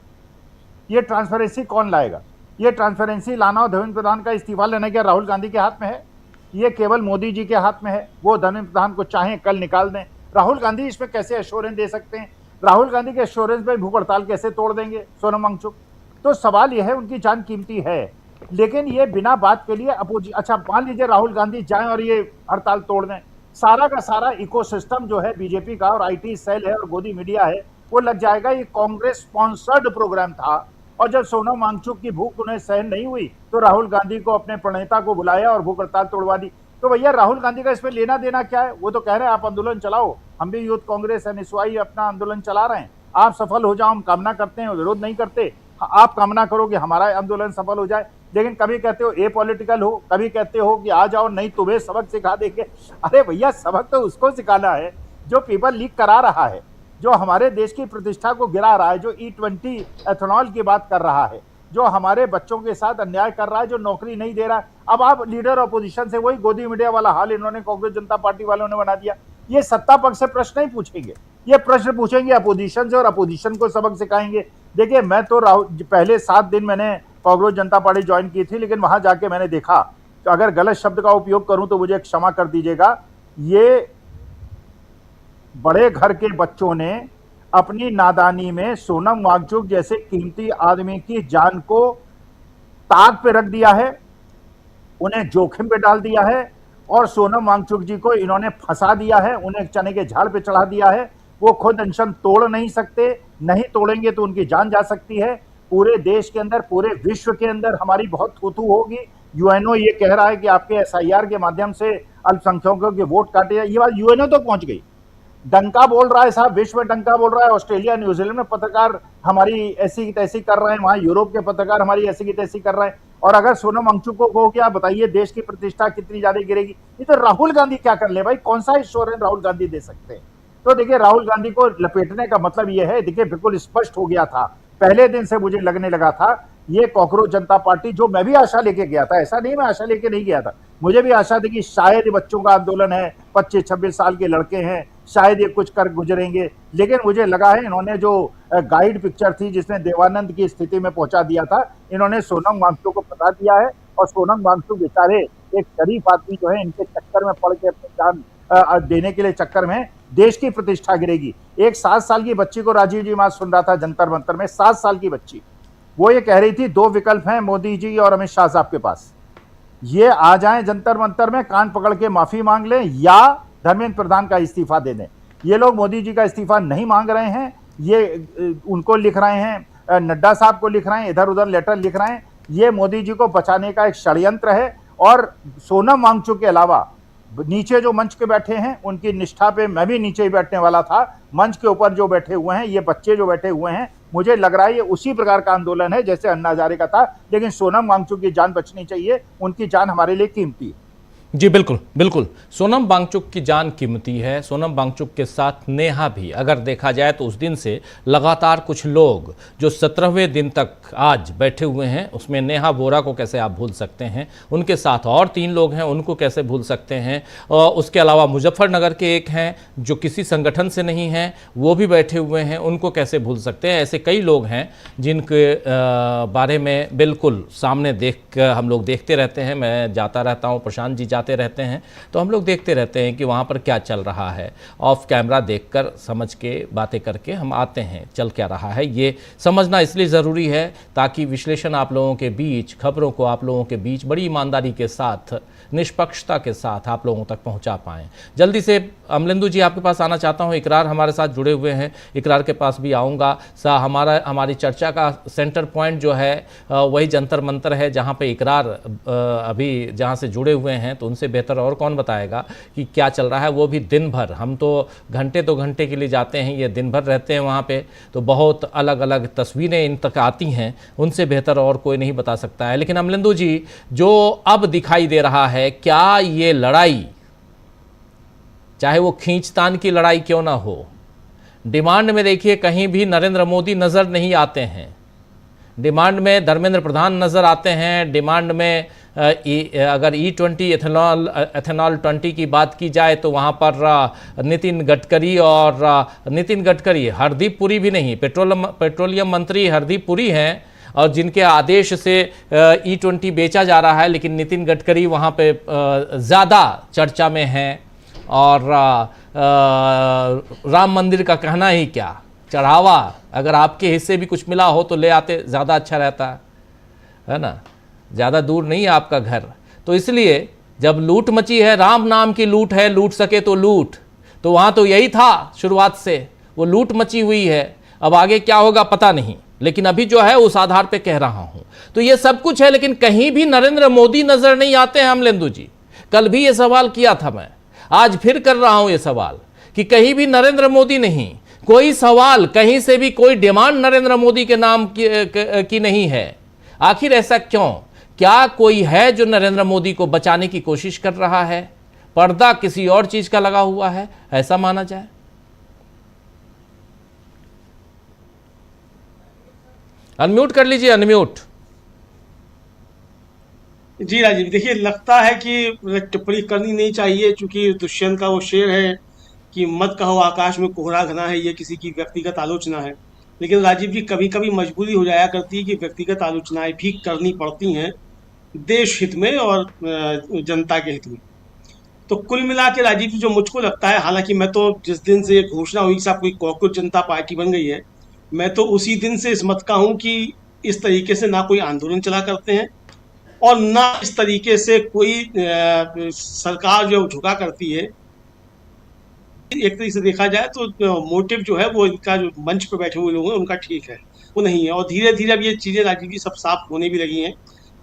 ये ट्रांसपेरेंसी कौन लाएगा? ये ट्रांसपेरेंसी लाना और धर्मेंद्र प्रधान का इस्तीफा लेना क्या राहुल गांधी के हाथ में है? ये केवल मोदी जी के हाथ में है। वो धर्मेंद्र प्रधान को चाहें कल निकाल दें। राहुल गांधी इसमें कैसे एश्योरेंस दे सकते हैं? राहुल गांधी के एश्योरेंस पे भूख हड़ताल कैसे तोड़ देंगे सोनम वांगचुक? तो सवाल यह है, उनकी जान कीमती है, लेकिन ये बिना बात के लिए अच्छा मान लीजिए राहुल गांधी जाएं और ये हड़ताल तोड़ दें, सारा का सारा इकोसिस्टम जो है बीजेपी का और आईटी सेल है और गोदी मीडिया है, वो लग जाएगा। ये कांग्रेस स्पॉन्सर्ड प्रोग्राम था, और जब सोनम वांगचुक की भूख उन्हें सहन नहीं हुई तो राहुल गांधी को, अपने प्रणेता को बुलाया और भूख हड़ताल तोड़वा दी। तो भैया, राहुल गांधी का इसमें लेना देना क्या है? वो तो कह रहे हैं आप आंदोलन चलाओ, हम भी यूथ कांग्रेस एनएसवाई अपना आंदोलन चला रहे हैं, आप सफल हो जाओ, हम कामना करते हैं, विरोध नहीं करते। आप कामना करो कि हमारा आंदोलन सफल हो जाए, लेकिन कभी कहते हो ए पॉलिटिकल हो, कभी कहते हो कि आ जाओ, नहीं तुम्हें सबक सिखा देंगे। अरे भैया, सबक तो उसको सिखाना है जो पेपर लीक करा रहा है, जो हमारे देश की प्रतिष्ठा को गिरा रहा है, जो E20 एथेनॉल की बात कर रहा है, जो हमारे बच्चों के साथ अन्याय कर रहा है, जो नौकरी नहीं दे रहा है। अब आप लीडर अपोजिशन से वही गोदी मीडिया वाला हाल इन्होंने कांग्रेस जनता पार्टी वालों ने बना दिया। ये सत्ता पक्ष से प्रश्न नहीं पूछेंगे, ये प्रश्न पूछेंगे अपोजिशन से और अपोजिशन को सबक सिखाएंगे। देखिए, मैं तो पहले 7 दिन मैंने कांग्रेस जनता पार्टी ज्वाइन की थी, लेकिन वहां जाके मैंने देखा, तो अगर गलत शब्द का उपयोग करूं तो मुझे क्षमा कर दीजिएगा, ये बड़े घर के बच्चों ने अपनी नादानी में सोनम वांगचुक जैसे कीमती आदमी की जान को ताक पे रख दिया है, उन्हें जोखिम पे डाल दिया है, और सोनम वांगचुक जी को इन्होंने फंसा दिया है, उन्हें चने के झाड़ पे चढ़ा दिया है। वो खुद अनशन तोड़ नहीं सकते, नहीं तोड़ेंगे तो उनकी जान जा सकती है। पूरे देश के अंदर, पूरे विश्व के अंदर हमारी बहुत थू-थू होगी। यूएनओ ये कह रहा है कि आपके SIR के माध्यम से अल्पसंख्यकों के वोट काटे जाए, ये बात यूएनओ तक पहुंच गई, डंका बोल रहा है साहब, विश्व में डंका बोल रहा है। ऑस्ट्रेलिया, न्यूजीलैंड में पत्रकार हमारी ऐसी की तैसी कर रहे हैं, वहां यूरोप के पत्रकार हमारी ऐसी की तैसी कर रहे हैं। और अगर सोनम वांगचुक को कहो कि आप बताइए देश की प्रतिष्ठा कितनी ज्यादा गिरेगी, ये तो राहुल गांधी क्या कर ले भाई? कौन सा इंश्योरेंस राहुल गांधी दे सकते हैं? तो देखिए, राहुल गांधी को लपेटने का मतलब यह है, देखिए बिल्कुल स्पष्ट हो गया था पहले दिन से, मुझे लगने लगा था ये कांग्रेस जनता पार्टी, जो मैं भी आशा लेके गया था, ऐसा नहीं मैं आशा लेके नहीं गया था, मुझे भी आशा थी कि शायद बच्चों का आंदोलन है, 25-26 साल के लड़के हैं, शायद ये कुछ कर गुजरेंगे। लेकिन मुझे लगा है इन्होंने जो गाइड पिक्चर थी जिसने देवानंद की स्थिति में पहुंचा दिया था, इन्होंने सोनम वांगचुक को बता दिया है। और सोनम वांगचुक बेचारे एक शरीफ आदमी जो है, इनके चक्कर में पड़ के अपनी जान देने के लिए चक्कर में देश की प्रतिष्ठा गिरेगी। एक 7 साल की बच्ची को राजीव जी मैं सुन रहा था जंतर मंतर में, 7 साल की बच्ची, वो ये कह रही थी 2 विकल्प हैं मोदी जी और अमित शाह साहब के पास, ये आ जाएं जंतर मंतर में, कान पकड़ के माफी मांग लें, या धर्मेंद्र प्रधान का इस्तीफा दे दें। ये लोग मोदी जी का इस्तीफा नहीं मांग रहे हैं, ये उनको लिख रहे हैं, नड्डा साहब को लिख रहे हैं, इधर उधर लेटर लिख रहे हैं। ये मोदी जी को बचाने का एक षड्यंत्र है। और सोनम वांगचुक के अलावा नीचे जो मंच के बैठे हैं उनकी निष्ठा पे मैं भी नीचे ही बैठने वाला था। मंच के ऊपर जो बैठे हुए हैं, ये बच्चे जो बैठे हुए हैं, मुझे लग रहा है ये उसी प्रकार का आंदोलन है जैसे अन्ना हजारे का था। लेकिन सोनम वांगचुक की जान बचनी चाहिए, उनकी जान हमारे लिए कीमती है। जी बिल्कुल बिल्कुल, सोनम वांगचुक की जान कीमती है। सोनम वांगचुक के साथ नेहा भी, अगर देखा जाए तो उस दिन से लगातार कुछ लोग जो 17वें दिन तक आज बैठे हुए हैं, उसमें नेहा बोरा को कैसे आप भूल सकते हैं, उनके साथ और 3 लोग हैं, उनको कैसे भूल सकते हैं। और उसके अलावा मुजफ्फरनगर के एक हैं जो किसी संगठन से नहीं हैं, वो भी बैठे हुए हैं, उनको कैसे भूल सकते हैं। ऐसे कई लोग हैं जिनके बारे में बिल्कुल सामने देख हम लोग देखते रहते हैं। मैं जाता रहता हूँ, प्रशांत जी जाते रहते हैं, तो हम लोग देखते रहते हैं कि वहाँ पर क्या चल रहा है। ऑफ कैमरा देखकर समझ के बातें करके हम आते हैं, चल क्या रहा है ये समझना इसलिए ज़रूरी है ताकि विश्लेषण आप लोगों के बीच, खबरों को आप लोगों के बीच बड़ी ईमानदारी के साथ, निष्पक्षता के साथ आप लोगों तक पहुंचा पाएं। जल्दी से अमलेंदु जी आपके पास आना चाहता हूं। इकरार हमारे साथ जुड़े हुए हैं, इकरार के पास भी आऊँगा। हमारी चर्चा का सेंटर पॉइंट जो है वही जंतर मंतर है, जहाँ पे इकरार अभी जहाँ से जुड़े हुए हैं, तो उनसे बेहतर और कौन बताएगा कि क्या चल रहा है। वो भी दिन भर, हम तो घंटे 2 घंटे के लिए जाते हैं, ये दिन भर रहते हैं वहाँ पे, तो बहुत अलग अलग तस्वीरें इन तक आती हैं, उनसे बेहतर और कोई नहीं बता सकता है। लेकिन अमलेंदु जी, जो अब दिखाई दे रहा है, क्या ये लड़ाई, चाहे वो खींचतान की लड़ाई क्यों ना हो, डिमांड में देखिए कहीं भी नरेंद्र मोदी नज़र नहीं आते हैं, डिमांड में धर्मेंद्र प्रधान नज़र आते हैं, डिमांड में अगर E20 एथेनॉल 20 की बात की जाए तो वहाँ पर नितिन गडकरी, और नितिन गडकरी, हरदीप पुरी भी नहीं, पेट्रोलियम मंत्री हरदीप पुरी हैं, और जिनके आदेश से E20 बेचा जा रहा है, लेकिन नितिन गडकरी वहाँ पे ज़्यादा चर्चा में हैं। और राम मंदिर का कहना ही क्या, चढ़ावा अगर आपके हिस्से भी कुछ मिला हो तो ले आते, ज़्यादा अच्छा रहता है ना, ज़्यादा दूर नहीं है आपका घर। तो इसलिए जब लूट मची है, राम नाम की लूट है, लूट सके तो लूट, तो वहाँ तो यही था शुरुआत से, वो लूट मची हुई है। अब आगे क्या होगा पता नहीं, लेकिन अभी जो है उस आधार पे कह रहा हूँ। तो ये सब कुछ है, लेकिन कहीं भी नरेंद्र मोदी नज़र नहीं आते हैं अमलेंदु जी। कल भी ये सवाल किया था मैं, आज फिर कर रहा हूँ ये सवाल कि कहीं भी नरेंद्र मोदी नहीं, कोई सवाल कहीं से भी, कोई डिमांड नरेंद्र मोदी के नाम की नहीं है। आखिर ऐसा क्यों? क्या कोई है जो नरेंद्र मोदी को बचाने की कोशिश कर रहा है? पर्दा किसी और चीज का लगा हुआ है, ऐसा माना जाए? अनम्यूट कर लीजिए, अनम्यूट। जी राजीव, देखिए लगता है कि टिप्पणी करनी नहीं चाहिए, क्योंकि दुष्यंत का वो शेर है कि मत कहो आकाश में कोहरा घना है, ये किसी की व्यक्तिगत आलोचना है। लेकिन राजीव जी, कभी कभी मजबूरी हो जाया करती है कि व्यक्तिगत आलोचनाएं भी करनी पड़ती हैं देश हित में और जनता के हित में। तो कुल मिला के राजीव जी, जो मुझको लगता है, हालांकि मैं तो जिस दिन से घोषणा हुई कि कोई कॉकरोच जनता पार्टी बन गई है, मैं तो उसी दिन से इस मत का हूं कि इस तरीके से ना कोई आंदोलन चला करते हैं और ना इस तरीके से कोई सरकार जो झुका करती है। एक तरीके से देखा जाए तो मोटिव जो है वो इनका, जो मंच पर बैठे हुए लोग हैं उनका ठीक है, वो नहीं है। और धीरे धीरे अब ये चीज़ें राजीव जी सब साफ होने भी लगी हैं।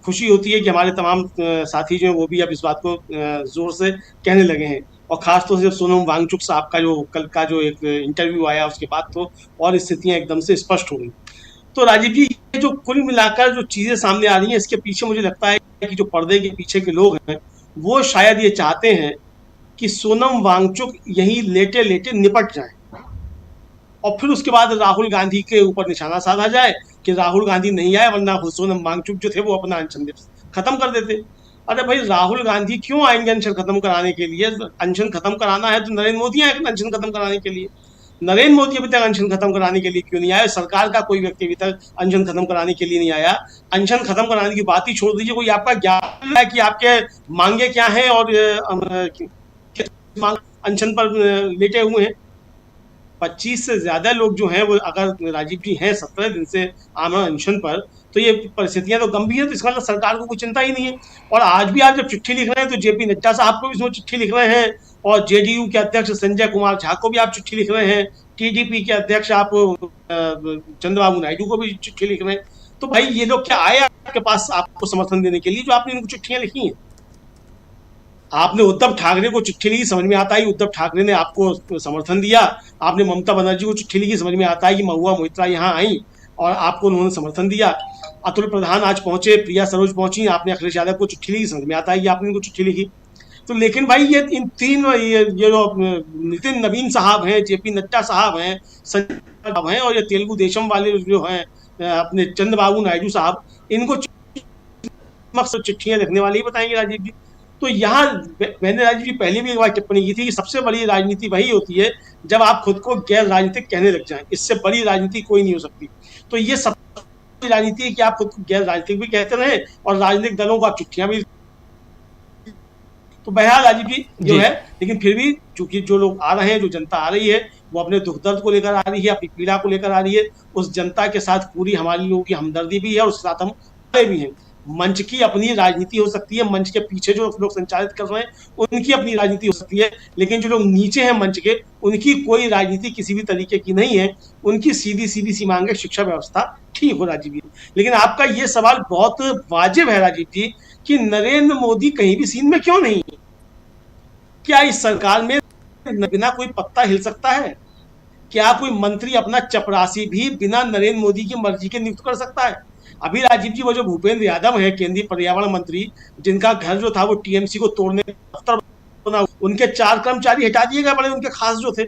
खुशी होती है कि हमारे तमाम साथी जो हैं वो भी अब इस बात को जोर से कहने लगे हैं। और खासतौर से सोनम वांगचुक साहब का जो कल का जो एक इंटरव्यू आया, उसके बाद तो और स्थितियाँ एकदम से स्पष्ट हो गई। तो राजीव जी, ये जो कुल मिलाकर जो चीज़ें सामने आ रही हैं, इसके पीछे मुझे लगता है कि जो पर्दे के पीछे के लोग हैं वो शायद ये चाहते हैं कि सोनम वांगचुक यहीं लेटे लेटे निपट जाए और फिर उसके बाद राहुल गांधी के ऊपर निशाना साधा जाए कि राहुल गांधी नहीं आए, वरना सोनम वांगचुक जो थे वो अपना अनशन खत्म कर देते। अरे भाई, राहुल गांधी क्यों आएंगे अनशन खत्म कराने के लिए? अनशन खत्म कराना है तो नरेंद्र मोदी आए अनशन खत्म कराने के लिए। नरेंद्र मोदी अभी तक अनशन खत्म कराने के लिए क्यों नहीं आया? सरकार का कोई व्यक्ति अभी तक अनशन खत्म कराने के लिए नहीं आया। अनशन खत्म कराने की बात ही छोड़ दीजिए, कोई आपका ज्ञान है कि आपके मांगे क्या है और अनशन पर लेटे हुए हैं। 25 से ज्यादा लोग जो हैं वो, अगर राजीव जी हैं 17 दिन से आमरण अनशन पर, तो ये परिस्थितियां तो गंभीर है। तो इसका मतलब सरकार को कोई चिंता ही नहीं है। और आज भी आप जब चिट्ठी लिख रहे हैं तो जेपी नड्डा साहब को भी इसमें चिट्ठी लिख रहे हैं, और जेडीयू के अध्यक्ष संजय कुमार झा को भी आप चिट्ठी लिख रहे हैं, टीडीपी के अध्यक्ष आप चंद्रबाबू नायडू को भी चिट्ठी लिख रहे हैं। तो भाई, ये लोग क्या आए आपके पास आपको समर्थन देने के लिए जो आपने इनको चिट्ठियां लिखी हैं। आपने उद्धव ठाकरे को चिट्ठी लिखी, समझ में आता है उद्धव ठाकरे ने आपको समर्थन दिया। आपने ममता बनर्जी को चिट्ठी लिखी, समझ में आता है कि महुआ मोइत्रा यहाँ आई और आपको उन्होंने समर्थन दिया। अतुल प्रधान आज पहुंचे, प्रिया सरोज पहुंची, आपने अखिलेश यादव को चिट्ठी लिखी, समझ में आता है कि आपने इनको चिट्ठी लिखी। तो लेकिन भाई ये इन तीन ये जो नितिन नवीन साहब हैं, जेपी नड्डा साहब हैं, संजय साहब हैं, और ये तेलुगु देशम वाले जो हैं अपने चंद्रबाबू नायडू साहब, इनको चिट्ठियां लिखने वाले ही बताएंगे राजीव जी। तो यहाँ मैंने राजीव जी पहले भी एक बार टिप्पणी की थी कि सबसे बड़ी राजनीति वही होती है जब आप खुद को गैर राजनीतिक कहने लग जाएं। इससे बड़ी राजनीति कोई नहीं हो सकती। तो ये सब राजनीति है कि आप खुद को गैर राजनीतिक भी कहते रहे और राजनीतिक दलों को आप चिट्ठियां भी। तो बहरहाल राजीव जी जो है, लेकिन फिर भी चूंकि जो लोग आ रहे हैं, जो जनता आ रही है, वो अपने दुख दर्द को लेकर आ रही है, अपनी पीड़ा को लेकर आ रही है। उस जनता के साथ पूरी हमारी लोगों की हमदर्दी भी है और उसके साथ हम भी हैं। मंच की अपनी राजनीति हो सकती है, मंच के पीछे जो लोग संचालित कर रहे हैं उनकी अपनी राजनीति हो सकती है, लेकिन जो लोग नीचे हैं मंच के, उनकी कोई राजनीति किसी भी तरीके की नहीं है। उनकी सीधी सी मांग है शिक्षा व्यवस्था ठीक हो राजीव जी। लेकिन आपका ये सवाल बहुत वाजिब है राजीव जी कि नरेंद्र मोदी कहीं भी सीन में क्यों नहीं है? क्या इस सरकार में बिना कोई पत्ता हिल सकता है? क्या कोई मंत्री अपना चपरासी भी बिना नरेंद्र मोदी की मर्जी के नियुक्त कर सकता है? अभी राजीव जी वो जो भूपेंद्र यादव है केंद्रीय पर्यावरण मंत्री, जिनका घर जो था वो टीएमसी को तोड़ने दफ्तर बना, उनके 4 कर्मचारी हटा दिए गए, बड़े उनके खास जो थे।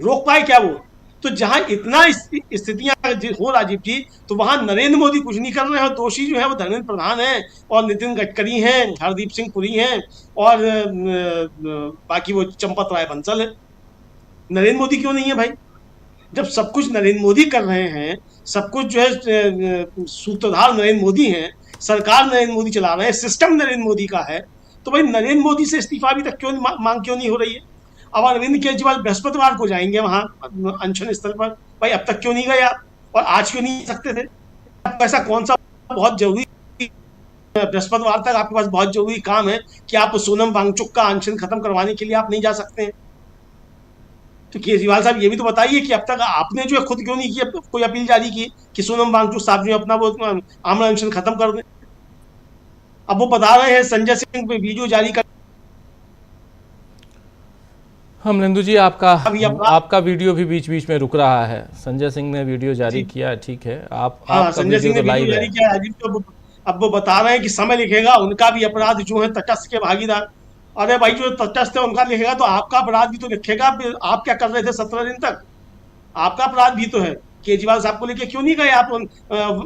रोक पाए क्या वो? तो जहां इतना स्थितियां हो राजीव जी, तो वहां नरेंद्र मोदी कुछ नहीं कर रहे हैं। दोषी जो है वो धर्मेंद्र प्रधान है और नितिन गडकरी हैं, हरदीप सिंह पुरी हैं और बाकी वो चंपत राय बंसल है। नरेंद्र मोदी क्यों नहीं है भाई? जब सब कुछ नरेंद्र मोदी कर रहे हैं, सब कुछ जो है सूत्रधार नरेंद्र मोदी हैं, सरकार नरेंद्र मोदी चला रहे हैं, सिस्टम नरेंद्र मोदी का है, तो भाई नरेंद्र मोदी से इस्तीफा अभी तक क्यों मांग क्यों नहीं हो रही है? अब अरविंद केजरीवाल बृहस्पतिवार को जाएंगे वहां अनशन स्थल पर, भाई अब तक क्यों नहीं गए आप? और आज क्यों नहीं सकते थे? ऐसा कौन सा बहुत जरूरी बृहस्पतिवार तक आपके पास बहुत जरूरी काम है कि आप सोनम वांगचुक का अनशन खत्म करवाने के लिए आप नहीं जा सकते हैं? तो केजरीवाल साहब ये भी तो बताइए कि अब तक आपने जो है खुद क्यों नहीं किया, कोई अपील जारी की कि सोनम वांगचुक साहब जो अपना वो आमरण अनशन खत्म कर दें? अब वो बता रहे हैं संजय सिंह पे वीडियो जारी कर। अमरेंदु जी आपका वीडियो भी बीच बीच में रुक रहा है। संजय सिंह ने वीडियो जारी किया, ठीक है, आपका संजय सिंह ने वीडियो जारी किया राजीव। तो अब वो बता रहे हैं कि समय लिखेगा, उनका भी अपराध जो है तटस्थ के भागीदार। अरे भाई जो तटस्थ है उनका लिखेगा तो आपका अपराध भी तो लिखेगा। आप क्या कर रहे थे 17 दिन तक? आपका अपराध भी तो है। केजरीवाल साहब को लेके क्यों नहीं गए आप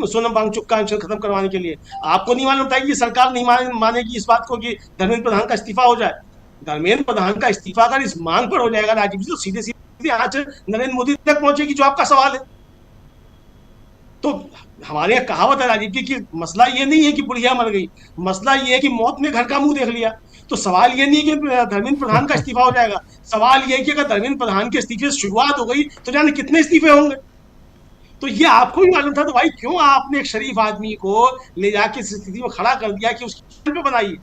सोनम वांगचुक का अनशन खत्म करवाने के लिए? आपको नहीं मालूम था कि सरकार नहीं मानेगी इस बात को कि धर्मेंद्र प्रधान का इस्तीफा हो जाए? धर्मेंद्र प्रधान का इस्तीफा अगर इस मांग पर हो जाएगा राजीव जी, तो सीधे सीधे आज नरेंद्र मोदी तक पहुंचेगी, जो आपका सवाल है। तो हमारे यहाँ कहावत है राजीव जी कि मसला ये नहीं है कि बुढ़िया मर गई, मसला ये है कि मौत ने घर का मुंह देख लिया। तो सवाल ये नहीं कि धर्मेंद्र प्रधान का इस्तीफा हो जाएगा, सवाल ये है कि अगर धर्मेंद्र प्रधान के इस्तीफे से शुरुआत हो गई तो जाने कितने इस्तीफे होंगे। तो ये आपको भी मालूम था, तो भाई क्यों आपने एक शरीफ आदमी को ले जाके इस स्थिति में खड़ा कर दिया कि उसकी पे बनाइए?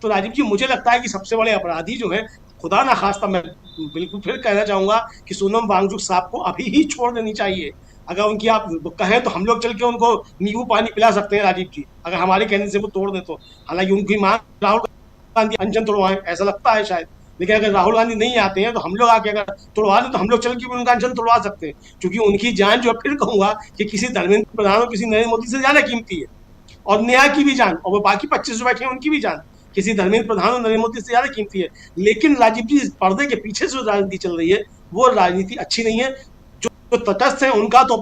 तो राजीव जी मुझे लगता है कि सबसे बड़े अपराधी जो है, खुदा ना खास्ता मैं बिल्कुल फिर कहना चाहूंगा कि सोनम वांगचुक साहब को अभी ही छोड़ देनी चाहिए। अगर उनकी आप कहें तो हम लोग चल के उनको नींबू पानी पिला सकते हैं राजीव जी, अगर हमारे कहने से वो तोड़ दे तो। हालांकि उनकी मांग राहुल गांधी अनशन तोड़वाएं ऐसा लगता है शायद, लेकिन अगर राहुल गांधी नहीं आते हैं तो हम लोग आके अगर तोड़वा दें तो हम लोग चल के उनका अनशन तोड़वा सकते हैं, क्योंकि उनकी जान जो फिर कहूंगा कि किसी धर्मेंद्र प्रधान और किसी नरेंद्र मोदी से ज्यादा कीमती है, और नेहा की भी जान और वो बाकी 25 रुपए की उनकी भी जान किसी धर्मेंद्र प्रधान और नरेंद्र मोदी से ज्यादा कीमती है। लेकिन राजीव जी पर्दे के पीछे जो राजनीति चल रही है वो राजनीति अच्छी नहीं है। जो तटस्थ है उनका तो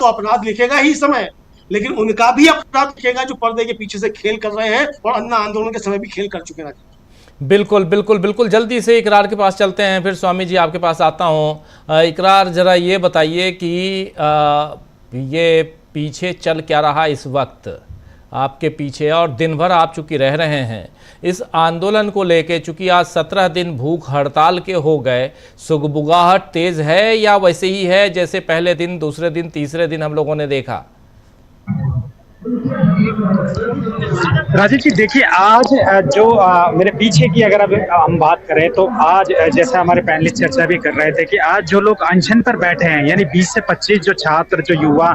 अपराध लिखेगा ही समय, लेकिन उनका भी अपराध लिखेगा जो पर्दे के पीछे से खेल कर रहे हैं और अन्ना आंदोलन के समय भी खेल कर चुके हैं। बिल्कुल बिल्कुल बिल्कुल, जल्दी से इकरार के पास चलते हैं, फिर स्वामी जी आपके पास आता हूँ। इकरार जरा ये बताइए कि ये पीछे चल क्या रहा इस वक्त आपके पीछे, और दिन भर आप चूंकि रह रहे हैं इस आंदोलन को लेके, चूंकि आज 17 दिन भूख हड़ताल के हो गए, सुगबुगाहट तेज है या वैसे ही है जैसे पहले दिन, दूसरे दिन, तीसरे दिन हम लोगों ने देखा? राजीव जी देखिए, आज जो मेरे पीछे की अगर अब हम बात करें तो आज जैसे हमारे पैनलिस्ट चर्चा भी कर रहे थे कि आज जो लोग अनशन पर बैठे हैं, यानी 20 से 25 जो छात्र जो युवा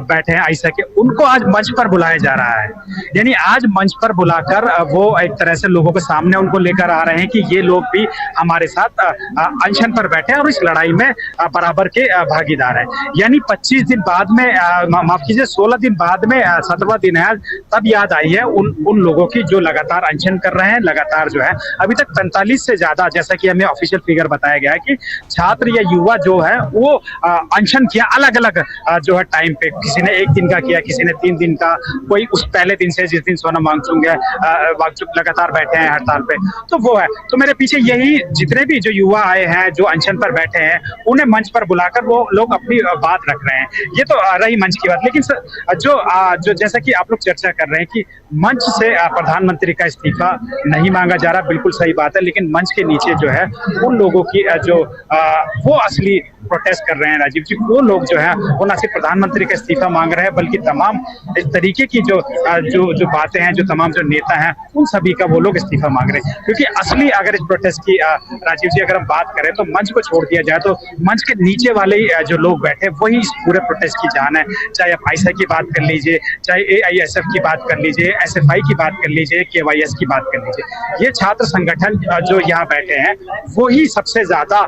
बैठे हैं आइसा के, उनको आज मंच पर बुलाया जा रहा है। यानी आज मंच पर बुलाकर वो एक तरह से लोगों के सामने उनको लेकर आ रहे हैं कि ये लोग भी हमारे साथ अनशन पर बैठे हैं और इस लड़ाई में बराबर के भागीदार हैं। यानी 25 दिन बाद में, माफ कीजिए 16 दिन बाद में 17वां दिन है, तब याद आई है उन लोगों की जो लगातार अनशन कर रहे हैं। लगातार जो है अभी तक 45 से ज्यादा, जैसा कि हमें ऑफिशियल फिगर बताया गया है कि छात्र या युवा जो है वो अनशन किया अलग अलग जो है टाइम पे। किसी ने 1 दिन का किया, किसी ने 3 दिन का, कोई उस पहले दिन से जिस दिन सोनम वांगचुक लगातार बैठे हैं हड़ताल पे, तो वो है। तो मेरे पीछे यही जितने भी जो युवा आए हैं जो अनशन पर बैठे हैं, उन्हें मंच पर बुलाकर वो लोग अपनी बात रख रहे हैं। ये तो रही मंच की बात, लेकिन जो जैसा कि आप लोग चर्चा कर रहे हैं कि मंच से प्रधानमंत्री का इस्तीफा नहीं मांगा जा रहा, बिल्कुल सही बात है, लेकिन मंच के नीचे जो है उन लोगों की जो वो असली प्रोटेस्ट कर रहे हैं राजीव जी, वो लोग जो है वो न सिर्फ प्रधानमंत्री का इस्तीफा मांग रहे हैं बल्कि तमाम इस तरीके की जो बातें हैं, जो तमाम जो नेता हैं, उन सभी का वो लोग इस्तीफा मांग रहे हैं। क्योंकि असली अगर इस प्रोटेस्ट की राजीव जी अगर हम बात करें तो मंच को छोड़ दिया जाए तो मंच के नीचे वाले जो लोग बैठे वही इस पूरे प्रोटेस्ट की जान है। चाहे आप आइसा की बात कर लीजिए, चाहे AISF की बात कर लीजिए, SFI की बात कर लीजिए, KYS की बात कर लीजिए, ये छात्र संगठन जो यहाँ बैठे हैं वही सबसे ज्यादा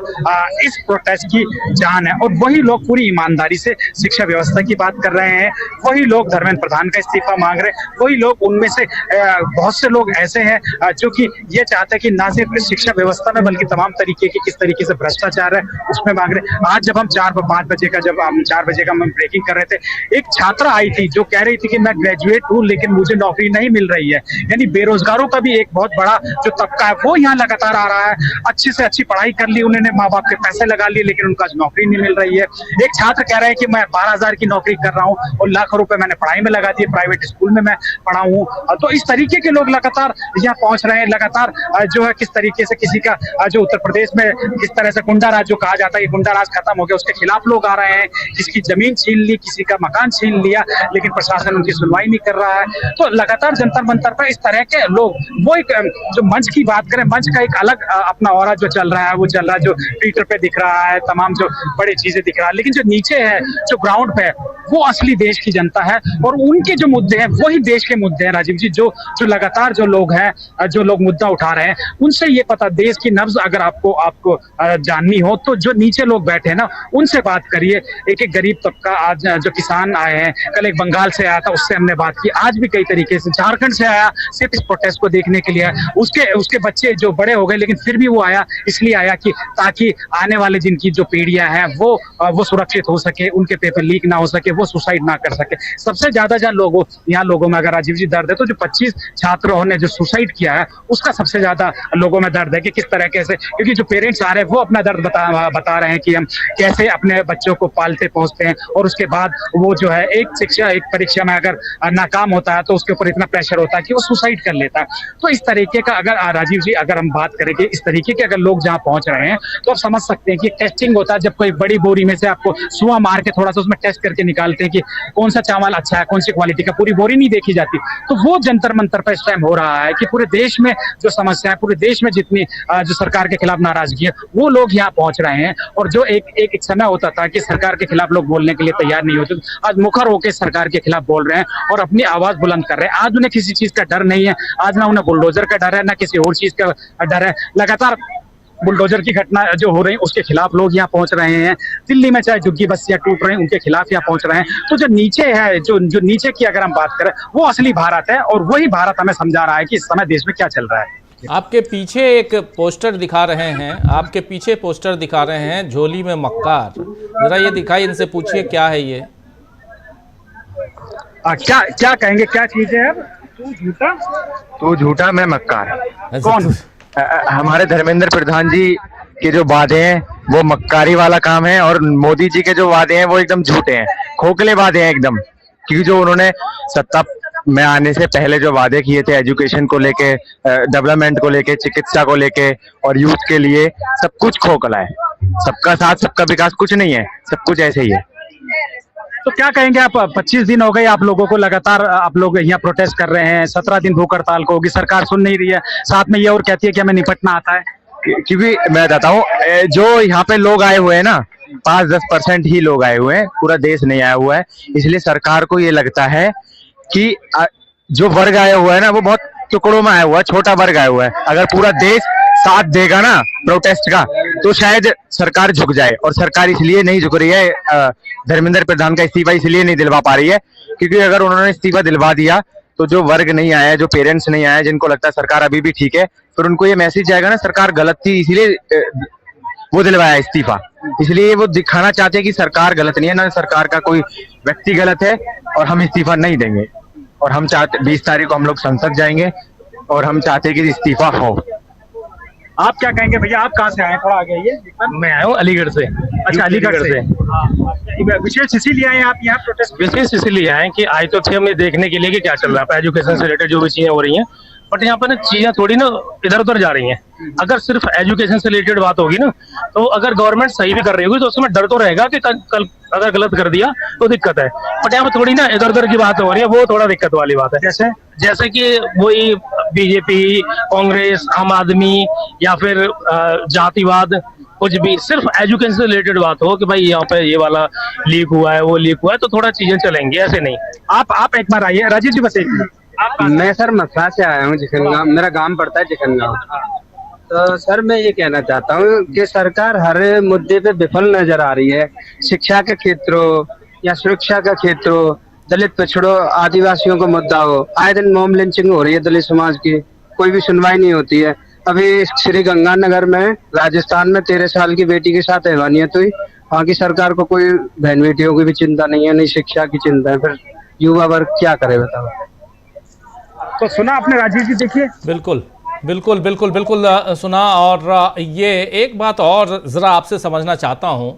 इस प्रोटेस्ट की जान है। और वही लोग पूरी ईमानदारी से शिक्षा व्यवस्था की बात कर रहे हैं, वही लोग धर्मेंद्र प्रधान का इस्तीफा मांग रहे हैं, वही लोग, उनमें से बहुत से लोग ऐसे हैं जो कि ये चाहते हैं कि ना सिर्फ शिक्षा व्यवस्था में बल्कि तमाम तरीके की किस तरीके से भ्रष्टाचार है उसमें मांग रहे हैं। आज जब हम 4 बजे का हम ब्रेकिंग कर रहे थे, एक छात्रा आई थी जो कह रही थी कि मैं ग्रेजुएट हूँ लेकिन मुझे नौकरी नहीं मिल रही है। यानी बेरोजगारों का भी एक बहुत बड़ा जो तबका है वो यहाँ लगातार आ रहा है। अच्छी से अच्छी पढ़ाई कर ली उन्होंने, माँ बाप के पैसे लगा लिए, लेकिन उनका नौकरी नहीं मिल रही है। एक छात्र कह रहे हैं कि मैं 12,000 की नौकरी कर रहा हूँ और लाखों रुपए मैंने पढ़ाई में लगा दिए, प्राइवेट स्कूल में मैं पढ़ा हूँ। तो इस तरीके के लोग लगातार यहाँ पहुंच रहे हैं। लगातार जो है किस तरीके से किसी का जो उत्तर प्रदेश में किस तरह से गुंडा राज जो कहा जाता है, गुंडा राज खत्म हो गया, उसके खिलाफ लोग आ रहे हैं। किसी की जमीन छीन ली, किसी का मकान छीन लिया, लेकिन प्रशासन उनकी सुनवाई नहीं कर रहा है। तो लगातार जंतर मंतर पर इस तरह के लोग, वो एक जो मंच की बात करें, मंच का एक अलग अपना ऑरा जो चल रहा है वो चल रहा है, जो ट्विटर पे दिख रहा है, तमाम जो बड़ी चीजें दिख रहा है, लेकिन जो नीचे है, जो ग्राउंड पे है, वो असली देश की जनता है और उनके जो मुद्दे हैं वही देश के मुद्दे हैं राजीव जी। जो लगातार जो लोग हैं, जो लोग मुद्दा उठा रहे हैं, उनसे ये पता, देश की नब्ज अगर आपको जाननी हो तो जो नीचे लोग बैठे हैं ना, उनसे बात करिए। एक गरीब तबका, आज जो किसान आए हैं, कल एक बंगाल से आया था, उससे हमने बात की, आज भी कई तरीके से झारखंड से आया सिर्फ इस प्रोटेस्ट को देखने के लिए। उसके बच्चे जो बड़े हो गए, लेकिन फिर भी वो आया, इसलिए आया कि ताकि आने वाले जिनकी जो पीढ़ियां हैं वो सुरक्षित हो सके, उनके पेपर लीक ना हो सके, वो सुसाइड ना कर सके। सबसे ज्यादा जहाँ लोगों में अगर राजीव जी दर्द है तो जो 25 छात्रों ने जो सुसाइड किया है उसका सबसे ज्यादा लोगों में दर्द है कि किस तरह से, क्योंकि जो पेरेंट्स आ रहे हैं वो अपना दर्द बता रहे हैं कि हम कैसे अपने बच्चों को पालते पहुंचते हैं और उसके बाद वो जो है एक परीक्षा में अगर नाकाम होता है तो उसके ऊपर इतना प्रेशर होता है कि वो सुसाइड कर लेता है। तो इस तरीके का अगर राजीव जी अगर हम बात करें कि इस तरीके के अगर लोग जहाँ पहुंच रहे हैं तो आप समझ सकते हैं कि टेस्टिंग होता है। जब कोई बड़ी बोरी में से आपको सुआ मार के थोड़ा सा उसमें टेस्ट करके निकालते हैं कि कौन सा चावल अच्छा है, कौन सी क्वालिटी का, पूरी बोरी नहीं देखी जाती। तो वो जंतर मंतर पर इस टाइम हो रहा है कि पूरे देश में जो समस्या है, पूरे देश में जितनी जो सरकार के खिलाफ नाराजगी है, वो लोग यहाँ पहुंच रहे हैं। और जो एक समय होता था कि सरकार के खिलाफ लोग बोलने के लिए तैयार नहीं होते, आज मुखर होकर सरकार के खिलाफ बोल रहे हैं और अपनी आवाज बुलंद कर रहे हैं। आज उन्हें किसी चीज का डर नहीं है, आज ना उन्हें बुलडोजर का डर है, ना किसी और चीज का डर है। लगातार बुलडोजर की घटना जो हो रही है उसके खिलाफ लोग यहाँ पहुंच रहे हैं। दिल्ली में चाहे झुग्गी बस्तियां टूट रही हैं, उनके खिलाफ यहाँ पहुंच रहे हैं। तो जो नीचे है, जो नीचे की अगर हम बात करें, वो असली भारत है और वही भारत हमें समझा रहा है कि इस समय देश में क्या चल रहा है। आपके पीछे एक पोस्टर दिखा रहे हैं, झोली में मक्कार, जरा ये दिखाई, इनसे पूछिए क्या है ये। क्या कहेंगे, क्या चीज है? तू झूठा मैं मक्कार। कौन? हमारे धर्मेंद्र प्रधान जी के जो वादे हैं वो मक्कारी वाला काम है और मोदी जी के जो वादे हैं वो एकदम झूठे हैं, खोखले वादे हैं एकदम। क्योंकि जो उन्होंने सत्ता में आने से पहले जो वादे किए थे एजुकेशन को लेके, डेवलपमेंट को लेके, चिकित्सा को लेके और यूथ के लिए, सब कुछ खोखला है। सबका साथ सबका विकास कुछ नहीं है, सब कुछ ऐसे ही है। तो क्या कहेंगे आप? 25 दिन हो गए आप लोगों को लगातार, आप लोग यहाँ प्रोटेस्ट कर रहे हैं, 17 दिन भूख हड़ताल को होगी, सरकार सुन नहीं रही है, साथ में ये और कहती है कि हमें निपटना आता है। क्योंकि मैं बताता हूँ, जो यहाँ पे लोग आए हुए हैं ना, 5-10% ही लोग आए हुए हैं, पूरा देश नहीं आया हुआ है। इसलिए सरकार को ये लगता है कि जो वर्ग आया हुआ है ना, वो बहुत टुकड़ों में आया हुआ है, छोटा वर्ग आया हुआ है। अगर पूरा देश साथ देगा ना प्रोटेस्ट का, तो शायद सरकार झुक जाए। और सरकार इसलिए नहीं झुक रही है, धर्मेंद्र प्रधान का इस्तीफा इसलिए नहीं दिलवा पा रही है, क्योंकि अगर उन्होंने इस्तीफा दिलवा दिया तो जो वर्ग नहीं आया, जो पेरेंट्स नहीं आए, जिनको लगता है सरकार अभी भी ठीक है, फिर उनको ये मैसेज जाएगा ना सरकार गलत थी, इसीलिए वो दिलवाया इस्तीफा। इसलिए वो दिखाना चाहते हैं कि सरकार गलत नहीं है, ना सरकार का कोई व्यक्ति गलत है, और हम इस्तीफा नहीं देंगे। और हम चाहते 20 तारीख को हम लोग संसद जाएंगे और हम चाहते हैं कि इस्तीफा हो। आप क्या कहेंगे भैया? आप कहाँ से आए? थोड़ा आगे आइए। मैं आया हूँ अलीगढ़ से। अच्छा, अलीगढ़ से। विशेष इसीलिए आए आप यहाँ प्रोटेस्ट? विशेष इसलिए आए कि आए तो थे हमें देखने के लिए कि क्या चल रहा है, एजुकेशन से रिलेटेड जो भी चीजें हो रही हैं, बट यहाँ पर ना चीजें थोड़ी ना इधर उधर जा रही हैं। अगर सिर्फ एजुकेशन से रिलेटेड बात होगी ना, तो अगर गवर्नमेंट सही भी कर रही होगी तो उसमें डर तो रहेगा कि कल अगर गलत कर दिया तो दिक्कत है। बट यहाँ पर थोड़ी ना इधर उधर की बात हो रही है, वो थोड़ा दिक्कत वाली बात है। जैसे कि वही बीजेपी, कांग्रेस, आम आदमी या फिर जातिवाद, कुछ भी सिर्फ एजुकेशन से रिलेटेड बात हो कि भाई यहाँ पे ये वाला लीक हुआ है, वो लीक हुआ है, तो थोड़ा चीजें चलेंगी, ऐसे नहीं। आप एक बार आइए। राजीव जी बस मैं सर मथुरा से आया हूँ, जिखनगांव मेरा गांव पड़ता है, जिखनगांव। तो सर मैं ये कहना चाहता हूँ कि सरकार हर मुद्दे पे विफल नजर आ रही है। शिक्षा के क्षेत्र हो या सुरक्षा का क्षेत्र हो, दलित पिछड़ों, आदिवासियों का मुद्दा हो, आए दिन मॉब लिंचिंग हो रही है दलित समाज की, कोई भी सुनवाई नहीं होती है। अभी श्री गंगानगर में राजस्थान में 13 साल की बेटी के साथ हैवानियत हुई, वहाँ की सरकार को कोई बहन बेटियों की भी चिंता नहीं है, नहीं शिक्षा की चिंता है। फिर युवा वर्ग क्या करे बताओ? तो सुना आपने राजीव जी? देखिए बिल्कुल बिल्कुल बिल्कुल बिल्कुल सुना। और ये एक बात और ज़रा आपसे समझना चाहता हूँ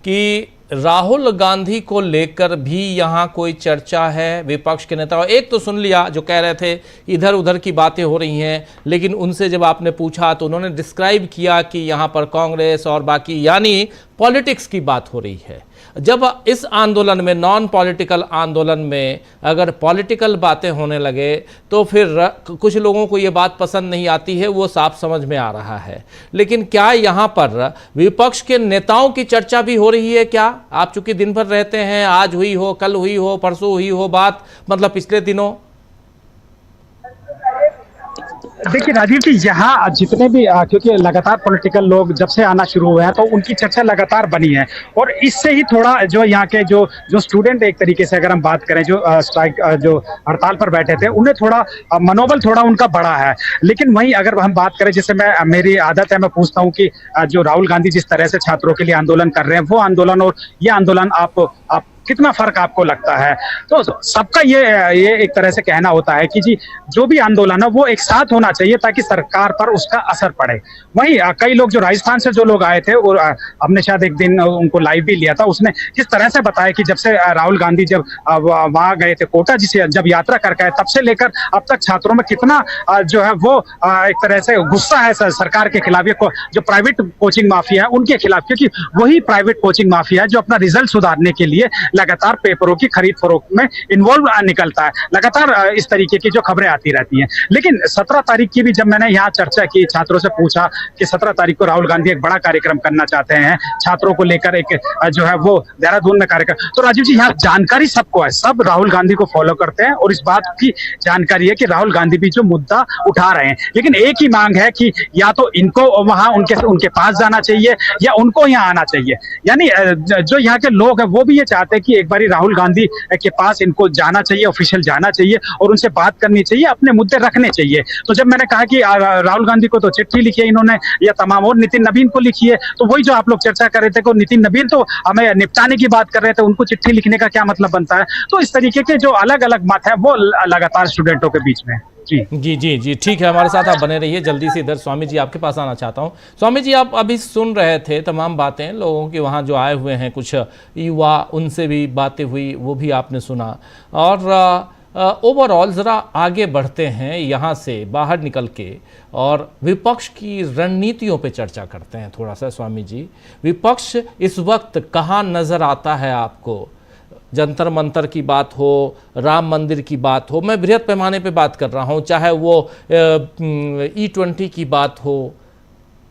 कि राहुल गांधी को लेकर भी यहाँ कोई चर्चा है विपक्ष के नेता? एक तो सुन लिया जो कह रहे थे इधर उधर की बातें हो रही हैं, लेकिन उनसे जब आपने पूछा तो उन्होंने डिस्क्राइब किया कि यहाँ पर कांग्रेस और बाकी यानी पॉलिटिक्स की बात हो रही है। जब इस आंदोलन में, नॉन पॉलिटिकल आंदोलन में अगर पॉलिटिकल बातें होने लगे तो फिर कुछ लोगों को ये बात पसंद नहीं आती है, वो साफ समझ में आ रहा है। लेकिन क्या यहाँ पर विपक्ष के नेताओं की चर्चा भी हो रही है क्या? आप चूंकि दिन भर रहते हैं, आज हुई हो, कल हुई हो, परसों हुई हो बात, मतलब पिछले दिनों? देखिए राजीव जी, यहाँ जितने भी क्योंकि लगातार पॉलिटिकल लोग जब से आना शुरू हुए हैं तो उनकी चर्चा लगातार बनी है, और इससे ही थोड़ा जो यहाँ के जो स्टूडेंट एक तरीके से अगर हम बात करें, जो स्ट्राइक जो हड़ताल पर बैठे थे, उन्हें थोड़ा मनोबल थोड़ा उनका बढ़ा है। लेकिन वहीं अगर हम बात करें, जैसे मेरी आदत है, मैं पूछता हूँ कि जो राहुल गांधी जिस तरह से छात्रों के लिए आंदोलन कर रहे हैं, वो आंदोलन और ये आंदोलन आप कितना फर्क आपको लगता है? तो सबका ये एक तरह से कहना होता है कि जी जो भी आंदोलन है वो एक साथ होना चाहिए ताकि सरकार पर उसका असर पड़े। वहीं कई लोग जो राजस्थान से जो लोग आए थे, और हमने शायद एक दिन उनको लाइव भी लिया था, उसने किस तरह से बताया कि जब से राहुल गांधी जब वहां गए थे कोटा जिसे जब यात्रा करके आए, तब से लेकर अब तक छात्रों में कितना जो है वो एक तरह से गुस्सा है सरकार के खिलाफ, जो प्राइवेट कोचिंग माफिया है उनके खिलाफ, क्योंकि वही प्राइवेट कोचिंग माफिया है जो अपना रिजल्ट सुधारने के लिए लगातार पेपरों की खरीद फरोख्त में इन्वॉल्व निकलता है। लगातार इस तरीके की जो खबरें आती रहती हैं। लेकिन 17 तारीख की भी जब मैंने यहाँ चर्चा की, छात्रों से पूछा कि 17 तारीख को राहुल गांधी एक बड़ा कार्यक्रम करना चाहते हैं, छात्रों को लेकर एक जो है वो देहरादून में कार्यक्रम, तो राजीव जी यहाँ जानकारी सबको है, सब राहुल गांधी को फॉलो करते हैं और इस बात की जानकारी है कि राहुल गांधी भी जो मुद्दा उठा रहे हैं। लेकिन एक ही मांग है कि या तो इनको वहां उनके पास जाना चाहिए या उनको यहाँ आना चाहिए। यानी जो यहाँ के लोग हैं वो भी ये चाहते हैं कि एक बार राहुल गांधी के पास इनको जाना चाहिए, ऑफिशियल जाना चाहिए और उनसे बात करनी चाहिए, अपने मुद्दे रखने चाहिए। तो जब मैंने कहा कि राहुल गांधी को तो चिट्ठी लिखी है इन्होंने या तमाम, और नितिन नवीन को लिखी है, तो वही जो आप लोग चर्चा कर रहे थे कि नितिन नवीन तो हमें निपटाने की बात कर रहे थे, उनको चिट्ठी लिखने का क्या मतलब बनता है? तो इस तरीके के जो अलग अलग मत है वो लगातार स्टूडेंटों के बीच में। जी ठीक है, हमारे साथ आप बने रहिए। जल्दी से इधर स्वामी जी आपके पास आना चाहता हूँ। स्वामी जी, आप अभी सुन रहे थे तमाम बातें लोगों के वहाँ जो आए हुए हैं, कुछ युवा, उनसे भी बातें हुई, वो भी आपने सुना। और ओवरऑल ज़रा आगे बढ़ते हैं यहाँ से बाहर निकल के और विपक्ष की रणनीतियों पे चर्चा करते हैं थोड़ा सा। स्वामी जी, विपक्ष इस वक्त कहाँ नज़र आता है आपको? जंतर मंतर की बात हो, राम मंदिर की बात हो, मैं बृहद पैमाने पे बात कर रहा हूँ, चाहे वो E20 की बात हो,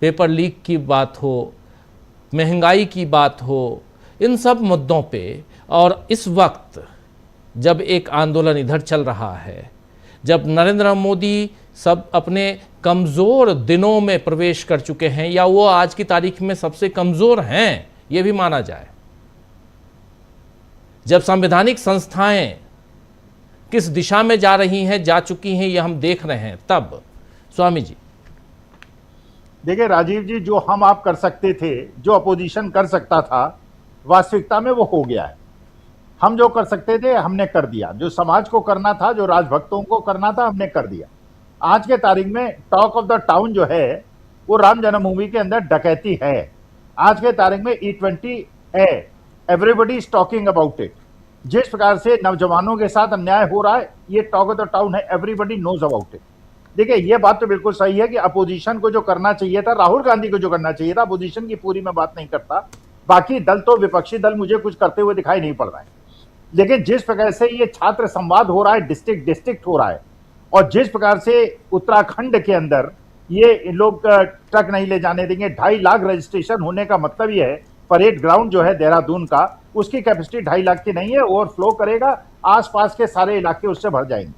पेपर लीक की बात हो, महंगाई की बात हो, इन सब मुद्दों पे, और इस वक्त जब एक आंदोलन इधर चल रहा है, जब नरेंद्र मोदी सब अपने कमज़ोर दिनों में प्रवेश कर चुके हैं, या वो आज की तारीख में सबसे कमज़ोर हैं ये भी माना जाए, जब संवैधानिक संस्थाएं किस दिशा में जा रही हैं, जा चुकी हैं, ये हम देख रहे हैं, तब स्वामी जी देखिए राजीव जी, जो हम आप कर सकते थे, जो अपोजिशन कर सकता था, वास्तविकता में वो हो गया है। हम जो कर सकते थे हमने कर दिया, जो समाज को करना था, जो राजभक्तों को करना था, हमने कर दिया। आज के तारीख में टॉक ऑफ द टाउन जो है वो राम जन्मभूमि के अंदर डकैती है। आज के तारीख में E20 है, everybody is talking about it. जिस प्रकार से नौजवानों के साथ अन्याय हो रहा है, ये टॉक ऑफ द टाउन है, एवरीबडी नोज अबाउट इट। देखिए ये बात तो बिल्कुल सही है कि अपोजिशन को जो करना चाहिए था, राहुल गांधी को जो करना चाहिए था, अपोजिशन की पूरी मैं बात नहीं करता, बाकी दल तो विपक्षी दल मुझे कुछ करते हुए दिखाई नहीं पड़ रहा है। लेकिन जिस प्रकार से ये छात्र संवाद हो रहा है, डिस्ट्रिक्ट हो रहा है, और जिस प्रकार से उत्तराखंड के अंदर ये लोग ट्रक नहीं ले जाने देंगे, 2.5 लाख रजिस्ट्रेशन होने का मतलब ये है, परेड ग्राउंड जो है देहरादून का, उसकी कैपेसिटी 2.5 लाख की नहीं है, ओवरफ्लो करेगा, आसपास के सारे इलाके उससे भर जाएंगे।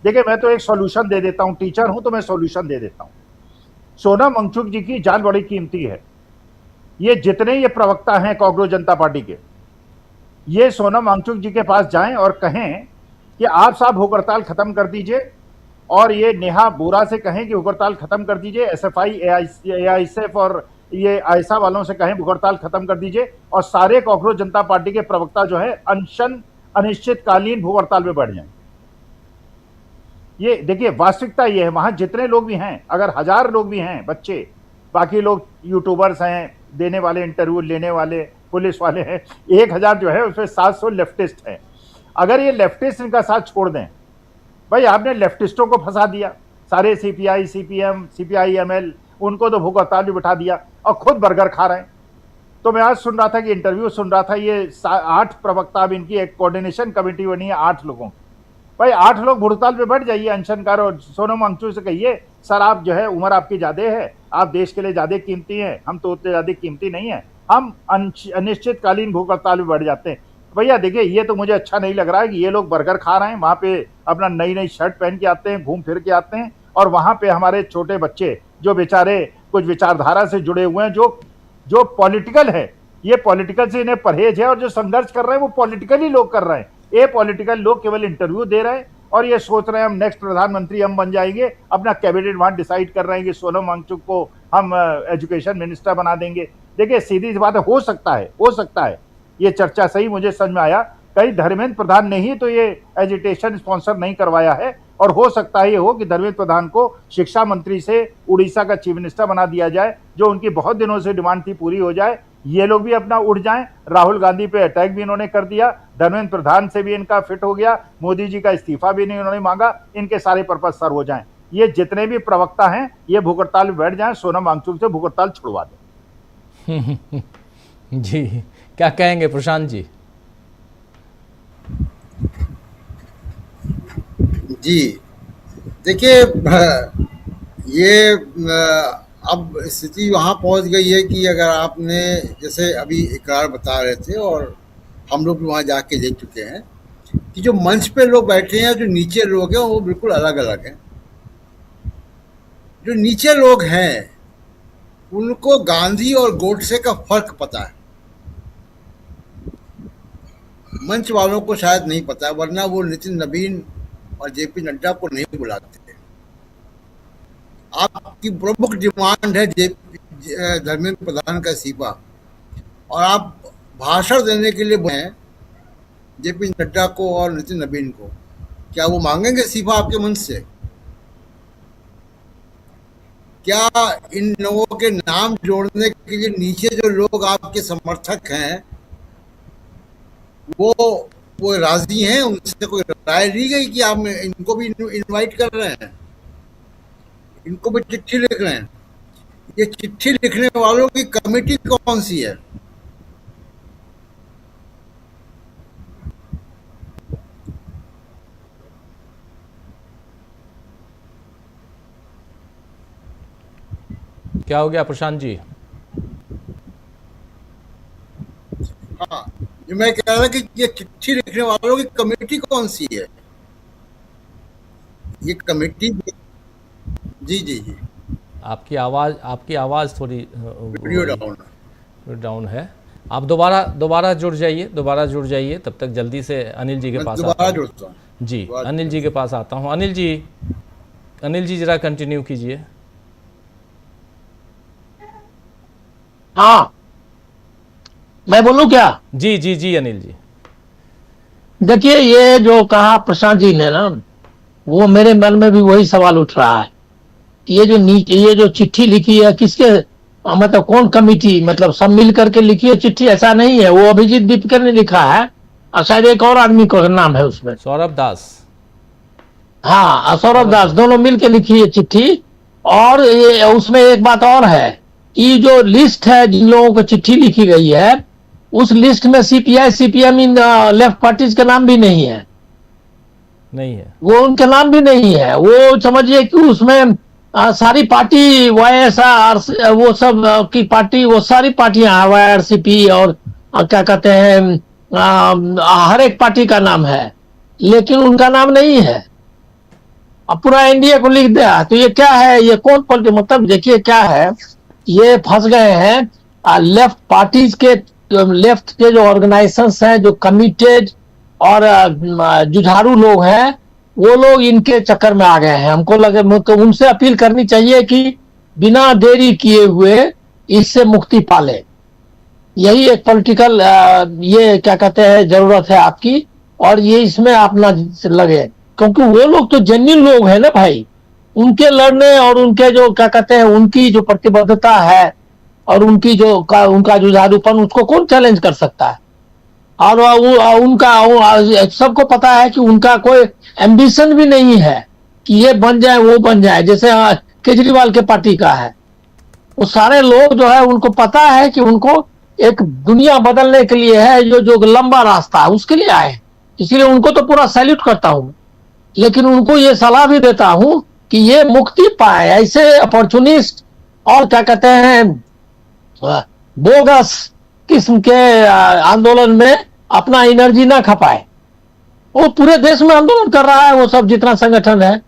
देखिए मैं तो एक सॉल्यूशन दे देता हूं, टीचर हूं तो मैं सॉल्यूशन दे देता हूं। सोनम वांगचुक जी की जान बड़ी कीमती है। ये जितने ये प्रवक्ता हैं कांग्रेस जनता पार्टी के, ये सोनम वांगचुक जी के पास जाएं और कहें कि आप साहब भूख हड़ताल खत्म कर दीजिए, और ये नेहा बोरा से कहें कि भूख हड़ताल खत्म कर दीजिए, SFI, AISF और ये आयसा वालों से कहें भूख हड़ताल खत्म कर दीजिए, और सारे कांग्रेस जनता पार्टी के प्रवक्ता जो है अनशन अनिश्चितकालीन भूख हड़ताल में बढ़ जाएं। ये देखिए वास्तविकता ये है, वहां जितने लोग भी हैं, अगर 1000 लोग भी हैं बच्चे, बाकी लोग यूट्यूबर्स हैं, देने वाले, इंटरव्यू लेने वाले, पुलिस वाले हैं, 1000 जो है उसमें 700 लेफ्टिस्ट हैं। अगर ये लेफ्टिस्ट इनका साथ छोड़ दें, भाई आपने लेफ्टिस्टों को फंसा दिया, सारे CPI, CPM, CPI, ML, उनको तो भूख हड़ताल भी बिठा दिया और खुद बर्गर खा रहे हैं। तो मैं आज सुन रहा था कि इंटरव्यू सुन रहा था, ये 8 प्रवक्ता, अब इनकी एक कोऑर्डिनेशन कमेटी बनी है 8 लोगों की। भाई 8 लोग भूख हड़ताल पे बैठ जाइए अनशनकार, और सोनम वांगचुक से कहिए सर आप जो है उम्र आपकी ज्यादा है, आप देश के लिए ज्यादा कीमती हैं, हम तो उतने ज्यादा कीमती नहीं है, हम अनिश्चितकालीन भूख हड़ताल में बढ़ जाते हैं। भैया देखिए ये तो मुझे अच्छा नहीं लग रहा है कि ये लोग बर्गर खा रहे हैं, वहां पे अपना नई शर्ट पहन के आते हैं, घूम फिर के आते हैं, और वहां पे हमारे छोटे बच्चे जो बेचारे कुछ विचारधारा से जुड़े हुए हैं, जो पॉलिटिकल है, ये पॉलिटिकल से इन्हें परहेज है, और जो संघर्ष कर रहे हैं वो पॉलिटिकली लोग कर रहे हैं। ये पॉलिटिकल लोग केवल इंटरव्यू दे रहे हैं और ये सोच रहे हैं हम नेक्स्ट प्रधानमंत्री हम बन जाएंगे, अपना कैबिनेट वहां डिसाइड कर रहे हैं कि सोनम वांगचुक को हम एजुकेशन मिनिस्टर बना देंगे। देखिए सीधी सी बात है, हो सकता है ये चर्चा सही मुझे समझ में आया, कहीं धर्मेंद्र प्रधान ने ही तो ये एजिटेशन स्पॉन्सर नहीं करवाया है, और हो सकता है ये हो कि धर्मेंद्र प्रधान को शिक्षा मंत्री से उड़ीसा का चीफ मिनिस्टर बना दिया जाए, जो उनकी बहुत दिनों से डिमांड थी पूरी हो जाए, ये लोग भी अपना उड़ जाएं। राहुल गांधी पे अटैक भी इन्होंने कर दिया, धर्मेंद्र प्रधान से भी इनका फिट हो गया, मोदी जी का इस्तीफा भी नहीं उन्होंने मांगा, इनके सारे पर्पज सर हो जाएं। ये जितने भी प्रवक्ता हैं ये भूख हड़ताल में बैठ जाएं, सोनम वांगचुक से भूख हड़ताल छुड़वा दें। जी क्या कहेंगे प्रशांत जी? जी देखिए ये अब स्थिति वहाँ पहुँच गई है कि अगर आपने जैसे अभी इकरार बता रहे थे और हम लोग भी वहाँ जाके देख चुके हैं कि जो मंच पे लोग बैठे हैं, जो नीचे लोग हैं वो बिल्कुल अलग अलग हैं। जो नीचे लोग हैं उनको गांधी और गोडसे का फर्क पता है, मंच वालों को शायद नहीं पता, वरना वो नितिन नवीन और JP नड्डा को नहीं बुलाते। आपकी प्रमुख डिमांड है धर्मेंद्र प्रधान का इस्तीफा, और आप भाषण देने के लिए हैं JP नड्डा को और नितिन नवीन को, क्या वो मांगेंगे इस्तीफा आपके मंच से? क्या इन लोगों के नाम जोड़ने के लिए नीचे जो लोग आपके समर्थक हैं वो राजी हैं? उनसे कोई राय ली गई कि आप इनको भी इनवाइट कर रहे हैं, इनको भी चिट्ठी लिख रहे हैं? ये चिट्ठी लिखने वालों की कमेटी कौन सी है? क्या हो गया प्रशांत जी? हाँ, जो मैं कह रहा था कि ये चिट्ठी लिखने वालों की कमेटी कौन सी है? ये कमेटी, जी जी जी, आपकी आवाज़ थोड़ी वीडियो डाउन है। आप दोबारा जुड़ जाइए तब तक जल्दी से अनिल जी के पास आता दोबारा हूँ। जुड़ता हूँ जी, अनिल जी के पास आता हूँ। अनिल जी जरा कंटिन्यू कीजिए। हाँ, मैं बोलूं क्या? जी अनिल जी। देखिए, ये जो कहा प्रशांत जी ने ना, वो मेरे मन में भी वही सवाल उठ रहा है। ये जो चिट्ठी लिखी है किसके, मतलब कौन कमेटी, मतलब सब मिल करके लिखी है चिट्ठी? ऐसा नहीं है, वो अभिजीत दीपकर ने लिखा है और शायद एक और आदमी का नाम है उसमें, सौरभ दास। हाँ, सौरभ दास, दोनों मिलकर लिखी है चिट्ठी। और ये उसमें एक बात और है, ये जो लिस्ट है जिन लोगों को चिट्ठी लिखी गई है, उस लिस्ट में CPI CPM in left parties का नाम भी नहीं है। वो उनके नाम भी नहीं है। वो समझिए कि उसमें सारी पार्टी वाईएसआर, वो सब की पार्टी, वो सारी पार्टियां, वाईआरसीपी और क्या कहते हैं, हर एक पार्टी का नाम है, लेकिन उनका नाम नहीं है। अब पूरा एनडीए को लिख दिया, तो ये क्या है? ये कौन पार्टी, मतलब देखिए क्या है, ये फंस गए हैं लेफ्ट पार्टीज के, लेफ्ट के जो ऑर्गेनाइजेशंस हैं, जो कमिटेड और जुझारू लोग हैं, वो लोग इनके चक्कर में आ गए हैं। हमको लगे तो उनसे अपील करनी चाहिए कि बिना देरी किए हुए इससे मुक्ति पाले। यही एक पॉलिटिकल ये क्या कहते हैं जरूरत है आपकी, और ये इसमें अपना लगे, क्योंकि वो लोग तो जेन्युइन लोग हैं ना भाई। उनके लड़ने और उनके जो क्या कहते हैं, उनकी जो प्रतिबद्धता है और उनकी जो उनका जुझारूपन, उसको कौन चैलेंज कर सकता है? और उनका सबको पता है कि उनका कोई एम्बिशन भी नहीं है कि ये बन जाए वो बन जाए, जैसे केजरीवाल के पार्टी का है। वो सारे लोग जो है उनको पता है कि उनको एक दुनिया बदलने के लिए है, जो लंबा रास्ता है उसके लिए आए, इसलिए उनको तो पूरा सैल्यूट करता हूं। लेकिन उनको ये सलाह भी देता हूं कि ये मुक्ति पाए ऐसे अपॉर्चुनिस्ट और क्या कहते हैं बोगस किस्म के आंदोलन में अपना एनर्जी ना खपाए। वो पूरे देश में आंदोलन कर रहा है, वो सब जितना संगठन है,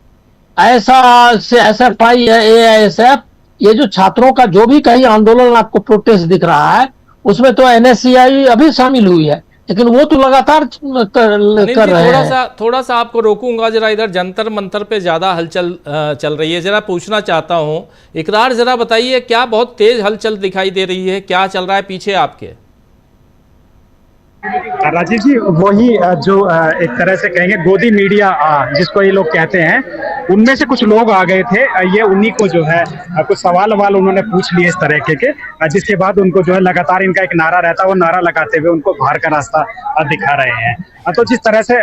ऐसा SFI है, AISF, ये जो छात्रों का जो भी कहीं आंदोलन आपको प्रोटेस्ट दिख रहा है, उसमें तो NSCI अभी शामिल हुई है, लेकिन वो तो लगातार कर रहे हैं। थोड़ा सा आपको रोकूंगा, जरा इधर जंतर मंतर पे ज्यादा हलचल चल रही है, जरा पूछना चाहता हूं। इकरार जरा बताइए, क्या बहुत तेज हलचल दिखाई दे रही है, क्या चल रहा है पीछे आपके? राजीव जी, वही जो एक तरह से कहेंगे गोदी मीडिया जिसको ये लोग कहते हैं, उनमें से कुछ लोग आ गए थे। ये उन्हीं को जो है कुछ सवाल उन्होंने पूछ लिए इस तरह के, जिसके बाद उनको जो है लगातार इनका एक नारा रहता है, वो नारा लगाते हुए उनको बाहर का रास्ता दिखा रहे हैं। तो जिस तरह से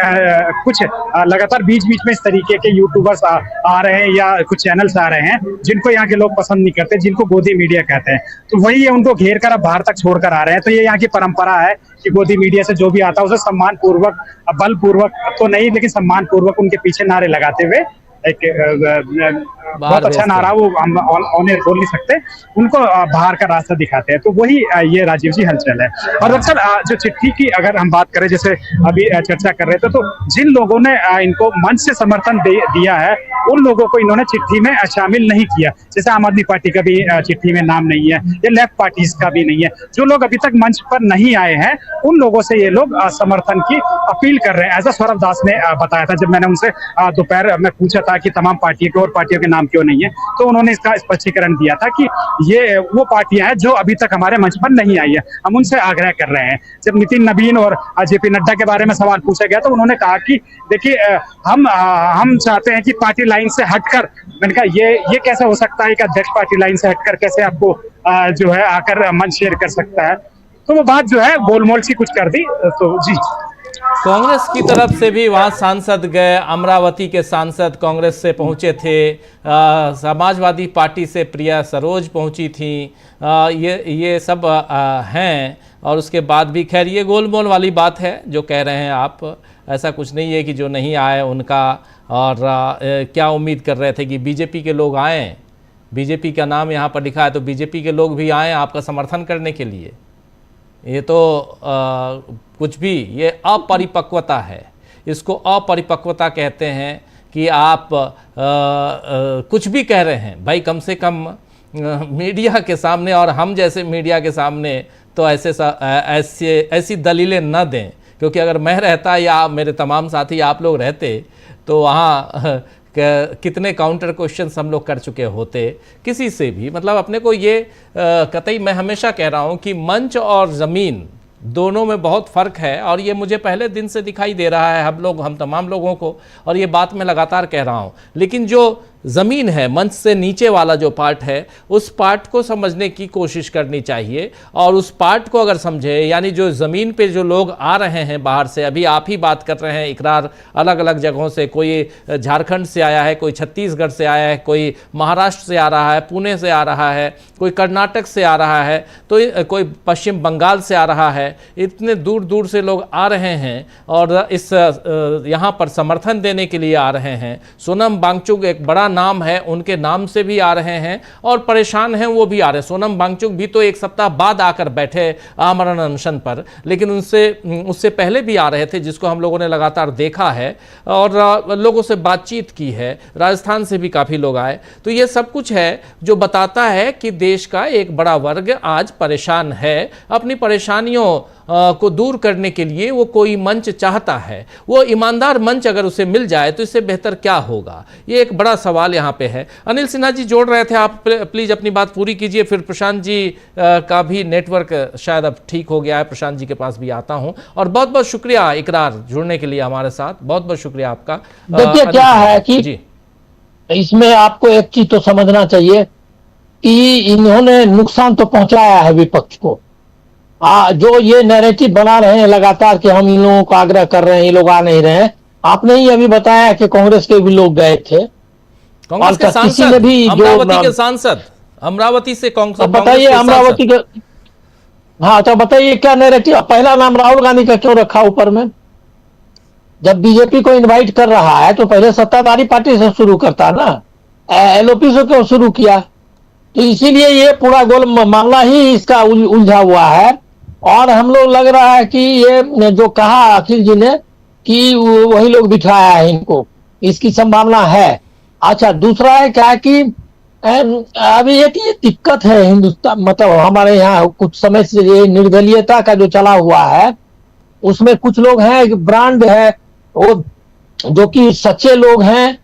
कुछ लगातार बीच बीच में इस तरीके के यूट्यूबर्स आ रहे हैं या कुछ चैनल्स आ रहे हैं जिनको यहाँ के लोग पसंद नहीं करते, जिनको गोदी मीडिया कहते हैं, तो वही ये उनको घेर कर अब बाहर तक छोड़कर आ रहे हैं। तो ये यहाँ की परंपरा है कि गोदी मीडिया से जो भी आता है उसे सम्मान पूर्वक, बलपूर्वक तो नहीं लेकिन सम्मान पूर्वक उनके पीछे नारे लगाते हुए, एक बहुत अच्छा नारा, वो हम ऑन एयर बोल नहीं सकते, उनको बाहर का रास्ता दिखाते हैं। तो वही ये राजीव जी हलचल है। और अक्सर जो चिट्ठी की अगर हम बात करें, जैसे अभी चर्चा कर रहे थे, तो जिन लोगों ने इनको मंच से समर्थन दिया है, उन लोगों को इन्होंने चिट्ठी में शामिल नहीं किया। जैसे आम आदमी पार्टी का भी चिट्ठी में नाम नहीं है, या लेफ्ट पार्टीज का भी नहीं है। जो लोग अभी तक मंच पर नहीं आए हैं, उन लोगों से ये लोग समर्थन की अपील कर रहे हैं। ऐसा सौरभ दास ने बताया था जब मैंने उनसे दोपहर में पूछा था कि तमाम पार्टियों के और पार्टियों के नाम क्यों नहीं है, तो उन्होंने इसका स्पष्टीकरण दिया था कि ये वो पार्टियां हैं जो अभी तक हमारे मंच पर नहीं आई है, हम उनसे आग्रह कर रहे हैं। जब नितिन नवीन और जेपी नड्डा के बारे में सवाल पूछा गया तो उन्होंने कहा कि देखिए हम चाहते हैं कि पार्टी लाइन से हटकर, मैंने कहा ये कैसे हो सकता है कि अध्यक्ष पार्टी लाइन से हटकर कैसे आपको जो है आकर मंच शेयर कर सकता है। तो वो बात जो है गोलमोल सी कुछ कर दी। तो जी, कांग्रेस की तरफ से भी वहाँ सांसद गए, अमरावती के सांसद कांग्रेस से पहुँचे थे, समाजवादी पार्टी से प्रिया सरोज पहुँची थी, ये सब हैं। और उसके बाद भी खैर ये गोलमोल वाली बात है जो कह रहे हैं आप, ऐसा कुछ नहीं है कि जो नहीं आए उनका, और क्या उम्मीद कर रहे थे कि बीजेपी के लोग आएँ, बीजेपी का नाम यहाँ पर लिखा है तो बीजेपी के लोग भी आए आपका समर्थन करने के लिए। ये तो कुछ भी, ये अपरिपक्वता है, इसको अपरिपक्वता कहते हैं कि आप कुछ भी कह रहे हैं भाई, कम से कम मीडिया के सामने और हम जैसे मीडिया के सामने तो ऐसी दलीलें न दें, क्योंकि अगर मैं रहता या मेरे तमाम साथी आप लोग रहते तो वहाँ कितने काउंटर क्वेश्चंस हम लोग कर चुके होते किसी से भी। मतलब अपने को ये कतई, मैं हमेशा कह रहा हूँ कि मंच और ज़मीन दोनों में बहुत फ़र्क है, और ये मुझे पहले दिन से दिखाई दे रहा है हम तमाम लोगों को, और ये बात मैं लगातार कह रहा हूँ। लेकिन जो ज़मीन है, मंच से नीचे वाला जो पार्ट है, उस पार्ट को समझने की कोशिश करनी चाहिए, और उस पार्ट को अगर समझे, यानी जो ज़मीन पे जो लोग आ रहे हैं बाहर से, अभी आप ही बात कर रहे हैं, इकरार अलग अलग जगहों से, कोई झारखंड से आया है, कोई छत्तीसगढ़ से आया है, कोई महाराष्ट्र से आ रहा है, पुणे से आ रहा है, कोई कर्नाटक से आ रहा है, तो कोई पश्चिम बंगाल से आ रहा है, इतने दूर दूर से लोग आ रहे हैं और इस यहाँ पर समर्थन देने के लिए आ रहे हैं। सोनम वांगचुक एक बड़ा नाम है, उनके नाम से भी आ रहे हैं और परेशान हैं, वो भी आ रहे हैं। सोनम वांगचुक भी तो एक सप्ताह बाद आकर बैठे आमरण अनशन पर, लेकिन उससे पहले भी आ रहे थे, जिसको हम लोगों ने लगातार देखा है और लोगों से बातचीत की है। राजस्थान से भी काफ़ी लोग आए। तो ये सब कुछ है जो बताता है कि देश का एक बड़ा वर्ग आज परेशान है। अपनी परेशानियों को दूर करने के लिए वो कोई मंच चाहता है, वो ईमानदार मंच अगर उसे मिल जाए तो इससे बेहतर क्या होगा, ये एक बड़ा सवाल यहाँ पे है। अनिल सिन्हा जी जोड़ रहे थे, आप प्लीज अपनी बात पूरी कीजिए, फिर प्रशांत जी का भी नेटवर्क शायद अब ठीक हो गया है, प्रशांत जी के पास भी आता हूँ। और बहुत बहुत शुक्रिया इकरार जुड़ने के लिए हमारे साथ, बहुत बहुत शुक्रिया आपका। देखिए क्या है कि जी, इसमें आपको एक चीज तो समझना चाहिए कि इन्होंने नुकसान तो पहुंचाया है विपक्ष को। जो ये नैरेटिव बना रहे हैं लगातार कि हम इन लोगों को आग्रह कर रहे हैं, ये लोग आ नहीं रहे हैं। आपने ही अभी बताया कि कांग्रेस के भी लोग गए थे, कांग्रेस के सांसद, भी अमरावती के सांसद, अमरावती से कांग्रेस, बताइए अमरावती के, हाँ तो बताइए क्या नैरेटिव। पहला नाम राहुल गांधी का क्यों रखा ऊपर में? जब बीजेपी को इनवाइट कर रहा है तो पहले सत्ताधारी पार्टी से शुरू करता ना, एलओपी से क्यों शुरू किया? तो इसीलिए ये पूरा गोल मामला ही इसका उलझा हुआ है। और हम लोग लग रहा है कि ये जो कहा अखिल जी ने कि वही लोग बिठाया है इनको, इसकी संभावना है। अच्छा, दूसरा है क्या कि अभी एक ये दिक्कत है हिंदुस्तान, मतलब हमारे यहाँ कुछ समय से ये निर्दलीयता का जो चला हुआ है, उसमें कुछ लोग हैं, ब्रांड है वो, जो कि सच्चे लोग हैं,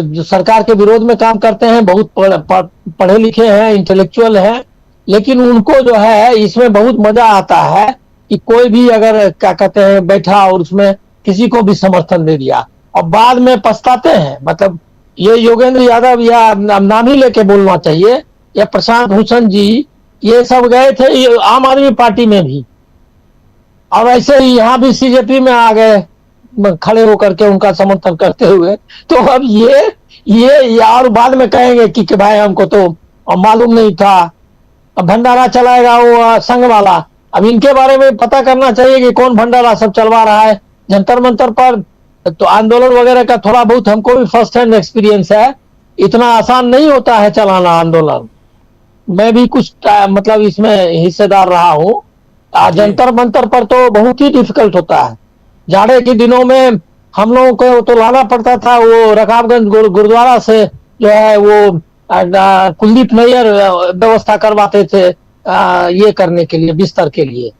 जो सरकार के विरोध में काम करते हैं, बहुत पढ़े लिखे हैं, इंटेलेक्चुअल हैं, लेकिन उनको जो है इसमें बहुत मजा आता है कि कोई भी अगर क्या कहते हैं बैठा और उसमें किसी को भी समर्थन दे दिया और बाद में पछताते हैं। मतलब ये योगेंद्र यादव या नाम ही लेके बोलना चाहिए, या प्रशांत भूषण जी, ये सब गए थे आम आदमी पार्टी में भी, और ऐसे ही यहाँ भी सीजेपी में आ गए खड़े होकर के उनका समर्थन करते हुए। तो अब ये और बाद में कहेंगे कि भाई हमको तो मालूम नहीं था, अब भंडारा चलाएगा वो संघ वाला। अब इनके बारे में पता करना चाहिए कि कौन भंडारा सब चलवा रहा है जंतर मंतर पर। तो आंदोलन वगैरह का थोड़ा बहुत हमको भी फर्स्ट हैंड एक्सपीरियंस है, इतना आसान नहीं होता है चलाना आंदोलन। मैं भी कुछ मतलब इसमें हिस्सेदार रहा हूँ। जंतर मंतर पर तो बहुत ही डिफिकल्ट होता है। जाड़े के दिनों में हम लोगों को तो लाना पड़ता था, वो रकाबगंज गुरुद्वारा से जो है वो कुलदीप नैयर व्यवस्था करवाते थे ये करने के लिए, बिस्तर के लिए।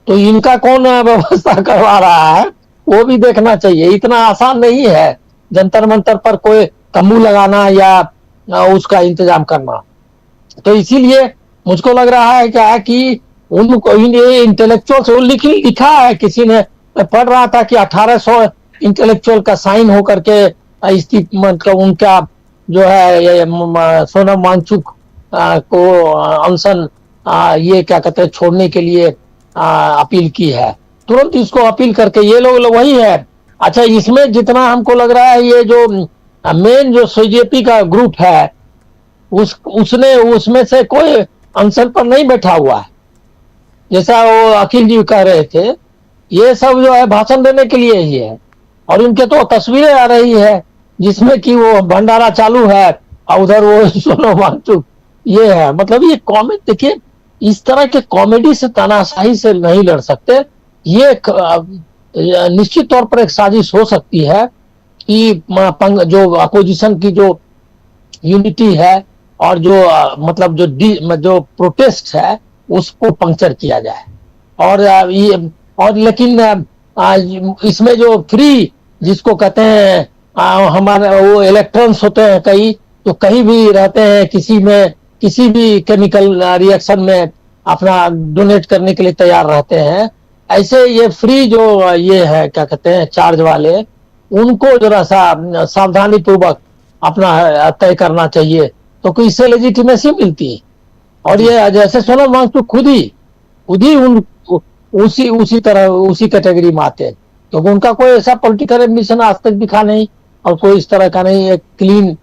तो इनका कौन व्यवस्था करवा रहा है वो भी देखना चाहिए। इतना आसान नहीं है जंतर मंतर पर कोई तंबू लगाना या उसका इंतजाम करना। तो इसीलिए मुझको लग रहा है क्या कि उनको इंटेलेक्चुअल से लिखा है किसी ने, मैं पढ़ रहा था कि 1800 इंटेलेक्चुअल का साइन होकर के मतलब उनका जो है सोनम वांगचुक को अनशन ये क्या कहते हैं छोड़ने के लिए अपील की है। तुरंत इसको अपील करके ये लोग वही है। अच्छा, इसमें जितना हमको लग रहा है ये जो मेन जो सीजेपी का ग्रुप है उसने उसमें से कोई अनशन पर नहीं बैठा हुआ है, जैसा वो अखिल जी कह रहे थे। ये सब जो है भाषण देने के लिए ही है, और इनके तो तस्वीरें आ रही है जिसमें कि वो भंडारा चालू है और उधर वो सोनम वांगचुक, ये है। मतलब ये कॉमेडी, देखिए इस तरह के कॉमेडी से, तानाशाही से नहीं लड़ सकते। ये निश्चित तौर पर एक साजिश हो सकती है कि जो अपोजिशन की जो यूनिटी है और जो मतलब जो प्रोटेस्ट है उसको पंक्चर किया जाए। और लेकिन इसमें जो फ्री जिसको कहते हैं, हमारे वो इलेक्ट्रॉन्स होते हैं कई, तो कहीं भी रहते हैं, किसी भी केमिकल रिएक्शन में अपना डोनेट करने के लिए तैयार रहते हैं। ऐसे ये फ्री जो ये है क्या कहते हैं चार्ज वाले, उनको जरा सा सावधानी पूर्वक अपना तय करना चाहिए, तो इससे लेजिटिमेसी मिलती है। और ये जैसे सोनम वांगचुक खुद ही उसी तरह उसी कैटेगरी में आते हैं, क्योंकि उनका कोई ऐसा पॉलिटिकल एम्बिशन आज तक दिखा नहीं और कोई इस तरह का नहीं, एक क्लीन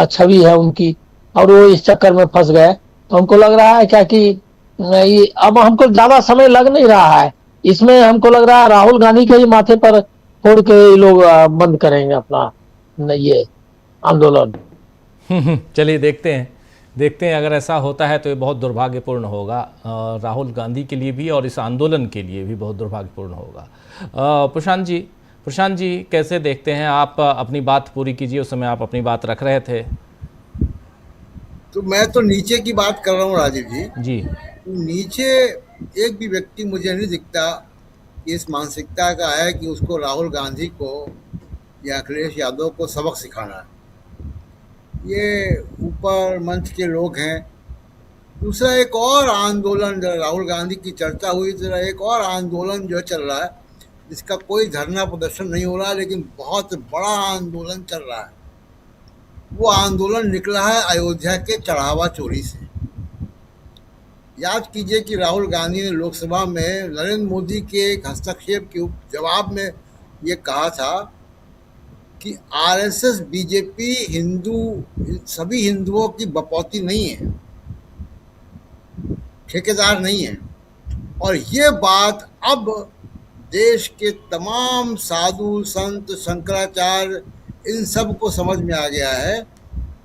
छवि है उनकी, और वो इस चक्कर में फंस गए। तो हमको लग रहा है क्या कि अब हमको ज्यादा समय लग नहीं रहा है इसमें, हमको लग रहा है राहुल गांधी के ही माथे पर फोड़ के ये लोग बंद करेंगे अपना ये आंदोलन। चलिए देखते हैं अगर ऐसा होता है तो ये बहुत दुर्भाग्यपूर्ण होगा, राहुल गांधी के लिए भी और इस आंदोलन के लिए भी बहुत दुर्भाग्यपूर्ण होगा। प्रशांत जी कैसे देखते हैं आप? अपनी बात पूरी कीजिए, उस समय आप अपनी बात रख रहे थे। तो मैं तो नीचे की बात कर रहा हूँ राजीव जी। तो नीचे एक भी व्यक्ति मुझे नहीं दिखता इस मानसिकता का है कि उसको राहुल गांधी को या अखिलेश यादव को सबक सिखाना है। ये ऊपर मंच के लोग हैं। दूसरा एक और आंदोलन, राहुल गांधी की चर्चा हुई, तो एक और आंदोलन जो चल रहा है जिसका कोई धरना प्रदर्शन नहीं हो रहा है लेकिन बहुत बड़ा आंदोलन चल रहा है। वो आंदोलन निकला है अयोध्या के चढ़ावा चोरी से। याद कीजिए कि राहुल गांधी ने लोकसभा में नरेंद्र मोदी के हस्तक्षेप के जवाब में ये कहा था कि आरएसएस बीजेपी सभी हिंदुओं की बपौती नहीं है, ठेकेदार नहीं है। और ये बात अब देश के तमाम साधु संत शंकराचार्य इन सब को समझ में आ गया है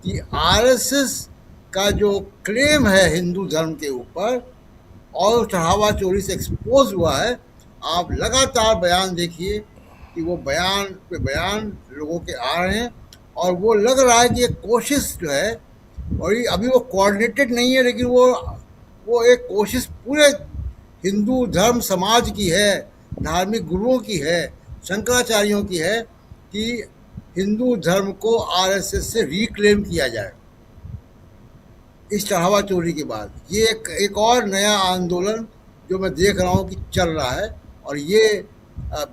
कि आरएसएस का जो क्लेम है हिंदू धर्म के ऊपर और चढ़ावा चोरी से एक्सपोज हुआ है। आप लगातार बयान देखिए कि वो बयान पे बयान लोगों के आ रहे हैं और वो लग रहा है कि एक कोशिश जो है, और अभी वो कोऑर्डिनेटेड नहीं है लेकिन वो एक कोशिश पूरे हिंदू धर्म समाज की है, धार्मिक गुरुओं की है, शंकराचार्यों की है कि हिंदू धर्म को आरएसएस से रिक्लेम किया जाए। इस चढ़ावा चोरी के बाद ये एक और नया आंदोलन जो मैं देख रहा हूँ कि चल रहा है, और ये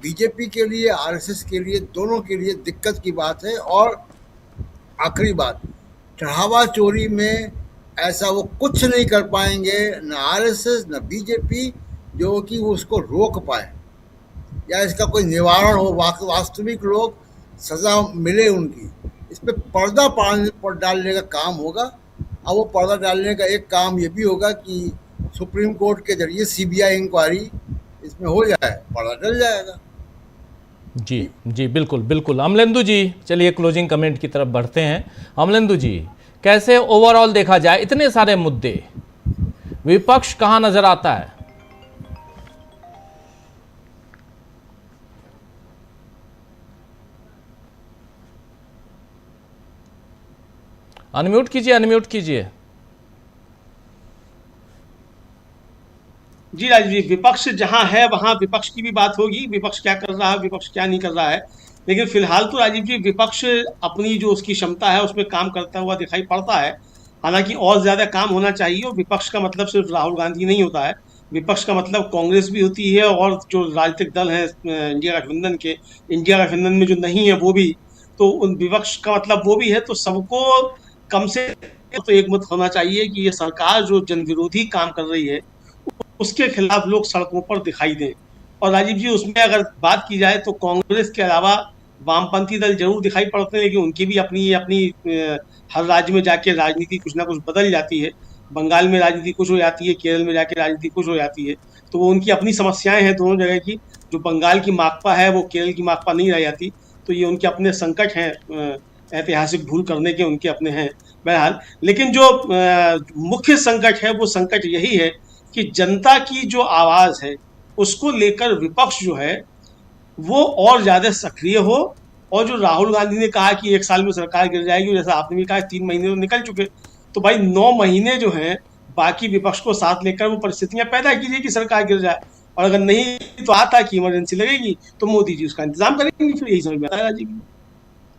बीजेपी के लिए, आरएसएस के लिए, दोनों के लिए दिक्कत की बात है। और आखिरी बात, चढ़ावा चोरी में ऐसा वो कुछ नहीं कर पाएंगे, न आरएसएस न बीजेपी, जो कि वो उसको रोक पाए या इसका कोई निवारण हो, वास्तविक लोग सज़ा मिले उनकी। इस पर पर्दा डालने का काम होगा। अब वो पर्दा डालने का एक काम ये भी होगा कि सुप्रीम कोर्ट के जरिए सीबीआई इंक्वायरी इसमें हो जाए, पर्दा डल जाएगा। जी बिल्कुल। अमलेंदु जी, चलिए क्लोजिंग कमेंट की तरफ बढ़ते हैं। अमलेंदु जी, कैसे ओवरऑल देखा जाए इतने सारे मुद्दे, विपक्ष कहां नजर आता है? अनम्यूट कीजिए। जी राजीव जी, विपक्ष जहां है वहां विपक्ष की भी बात होगी, विपक्ष क्या कर रहा है, विपक्ष क्या नहीं कर रहा है। लेकिन फिलहाल तो राजीव जी विपक्ष अपनी जो उसकी क्षमता है उसमें काम करता हुआ दिखाई पड़ता है। हालांकि और ज्यादा काम होना चाहिए। और विपक्ष का मतलब सिर्फ राहुल गांधी नहीं होता है, विपक्ष का मतलब कांग्रेस भी होती है और जो राजनीतिक दल है इंडिया गठबंधन में जो नहीं है वो भी, तो उन विपक्ष का मतलब वो भी है। तो सबको कम से तो एक मत होना चाहिए कि ये सरकार जो जन विरोधी काम कर रही है उसके खिलाफ लोग सड़कों पर दिखाई दें। और राजीव जी, उसमें अगर बात की जाए तो कांग्रेस के अलावा वामपंथी दल जरूर दिखाई पड़ते हैं, लेकिन उनकी भी अपनी हर राज्य में जाके राजनीति कुछ ना कुछ बदल जाती है। बंगाल में राजनीति कुछ हो जाती है, केरल में जाके राजनीति कुछ हो जाती है। तो वो उनकी अपनी समस्याएं हैं दोनों जगह की। जो बंगाल की माकपा है वो केरल की माकपा नहीं रह जाती, तो ये उनके अपने संकट हैं, ऐतिहासिक भूल करने के उनके अपने हैं। बहरहाल, लेकिन जो मुख्य संकट है वो संकट यही है कि जनता की जो आवाज है उसको लेकर विपक्ष जो है वो और ज्यादा सक्रिय हो। और जो राहुल गांधी ने कहा कि 1 साल में सरकार गिर जाएगी, जैसा आपने भी कहा 3 महीने तो निकल चुके, तो भाई 9 महीने जो है बाकी विपक्ष को साथ लेकर वो परिस्थितियां पैदा कीजिए कि सरकार गिर जाए, और अगर नहीं तो आता कि इमरजेंसी लगेगी तो मोदी जी उसका इंतजाम करेंगे। फिर यही समझ में आता है राजीव।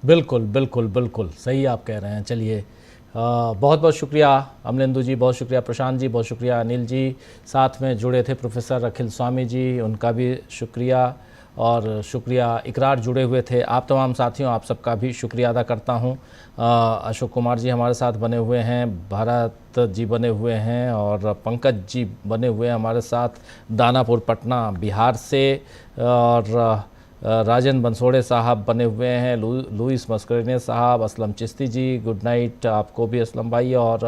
बिल्कुल बिल्कुल बिल्कुल सही आप कह रहे हैं। चलिए बहुत बहुत शुक्रिया अमलेंदु जी, बहुत शुक्रिया प्रशांत जी, बहुत शुक्रिया अनिल जी, साथ में जुड़े थे प्रोफेसर अखिल स्वामी जी, उनका भी शुक्रिया, और शुक्रिया इकरार जुड़े हुए थे। आप तमाम साथियों, आप सबका भी शुक्रिया अदा करता हूं। अशोक कुमार जी हमारे साथ बने हुए हैं, भारत जी बने हुए हैं, और पंकज जी बने हुए हैं हमारे साथ दानापुर पटना बिहार से, और राजन बंसोड़े साहब बने हुए हैं, लुइस मस्करेने साहब, असलम चिश्ती जी, गुड नाइट आपको भी असलम भाई, और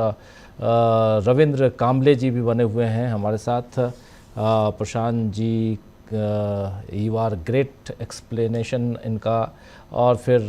रविंद्र काम्बले जी भी बने हुए हैं हमारे साथ। Prashant ji, you are great explanation इनका, और फिर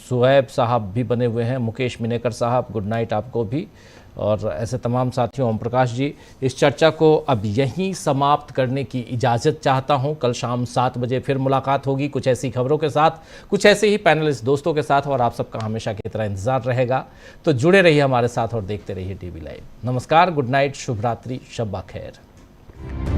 सुहैब साहब भी बने हुए हैं, मुकेश मिनेकर साहब गुड नाइट आपको भी, और ऐसे तमाम साथियों। ओम प्रकाश जी, इस चर्चा को अब यहीं समाप्त करने की इजाज़त चाहता हूं। कल शाम 7 बजे फिर मुलाकात होगी कुछ ऐसी खबरों के साथ, कुछ ऐसे ही पैनलिस्ट दोस्तों के साथ, और आप सबका हमेशा की तरह इंतज़ार रहेगा। तो जुड़े रहिए हमारे साथ और देखते रहिए टीवी लाइव। नमस्कार, गुड नाइट, शुभ रात्रि, शब्बा खैर।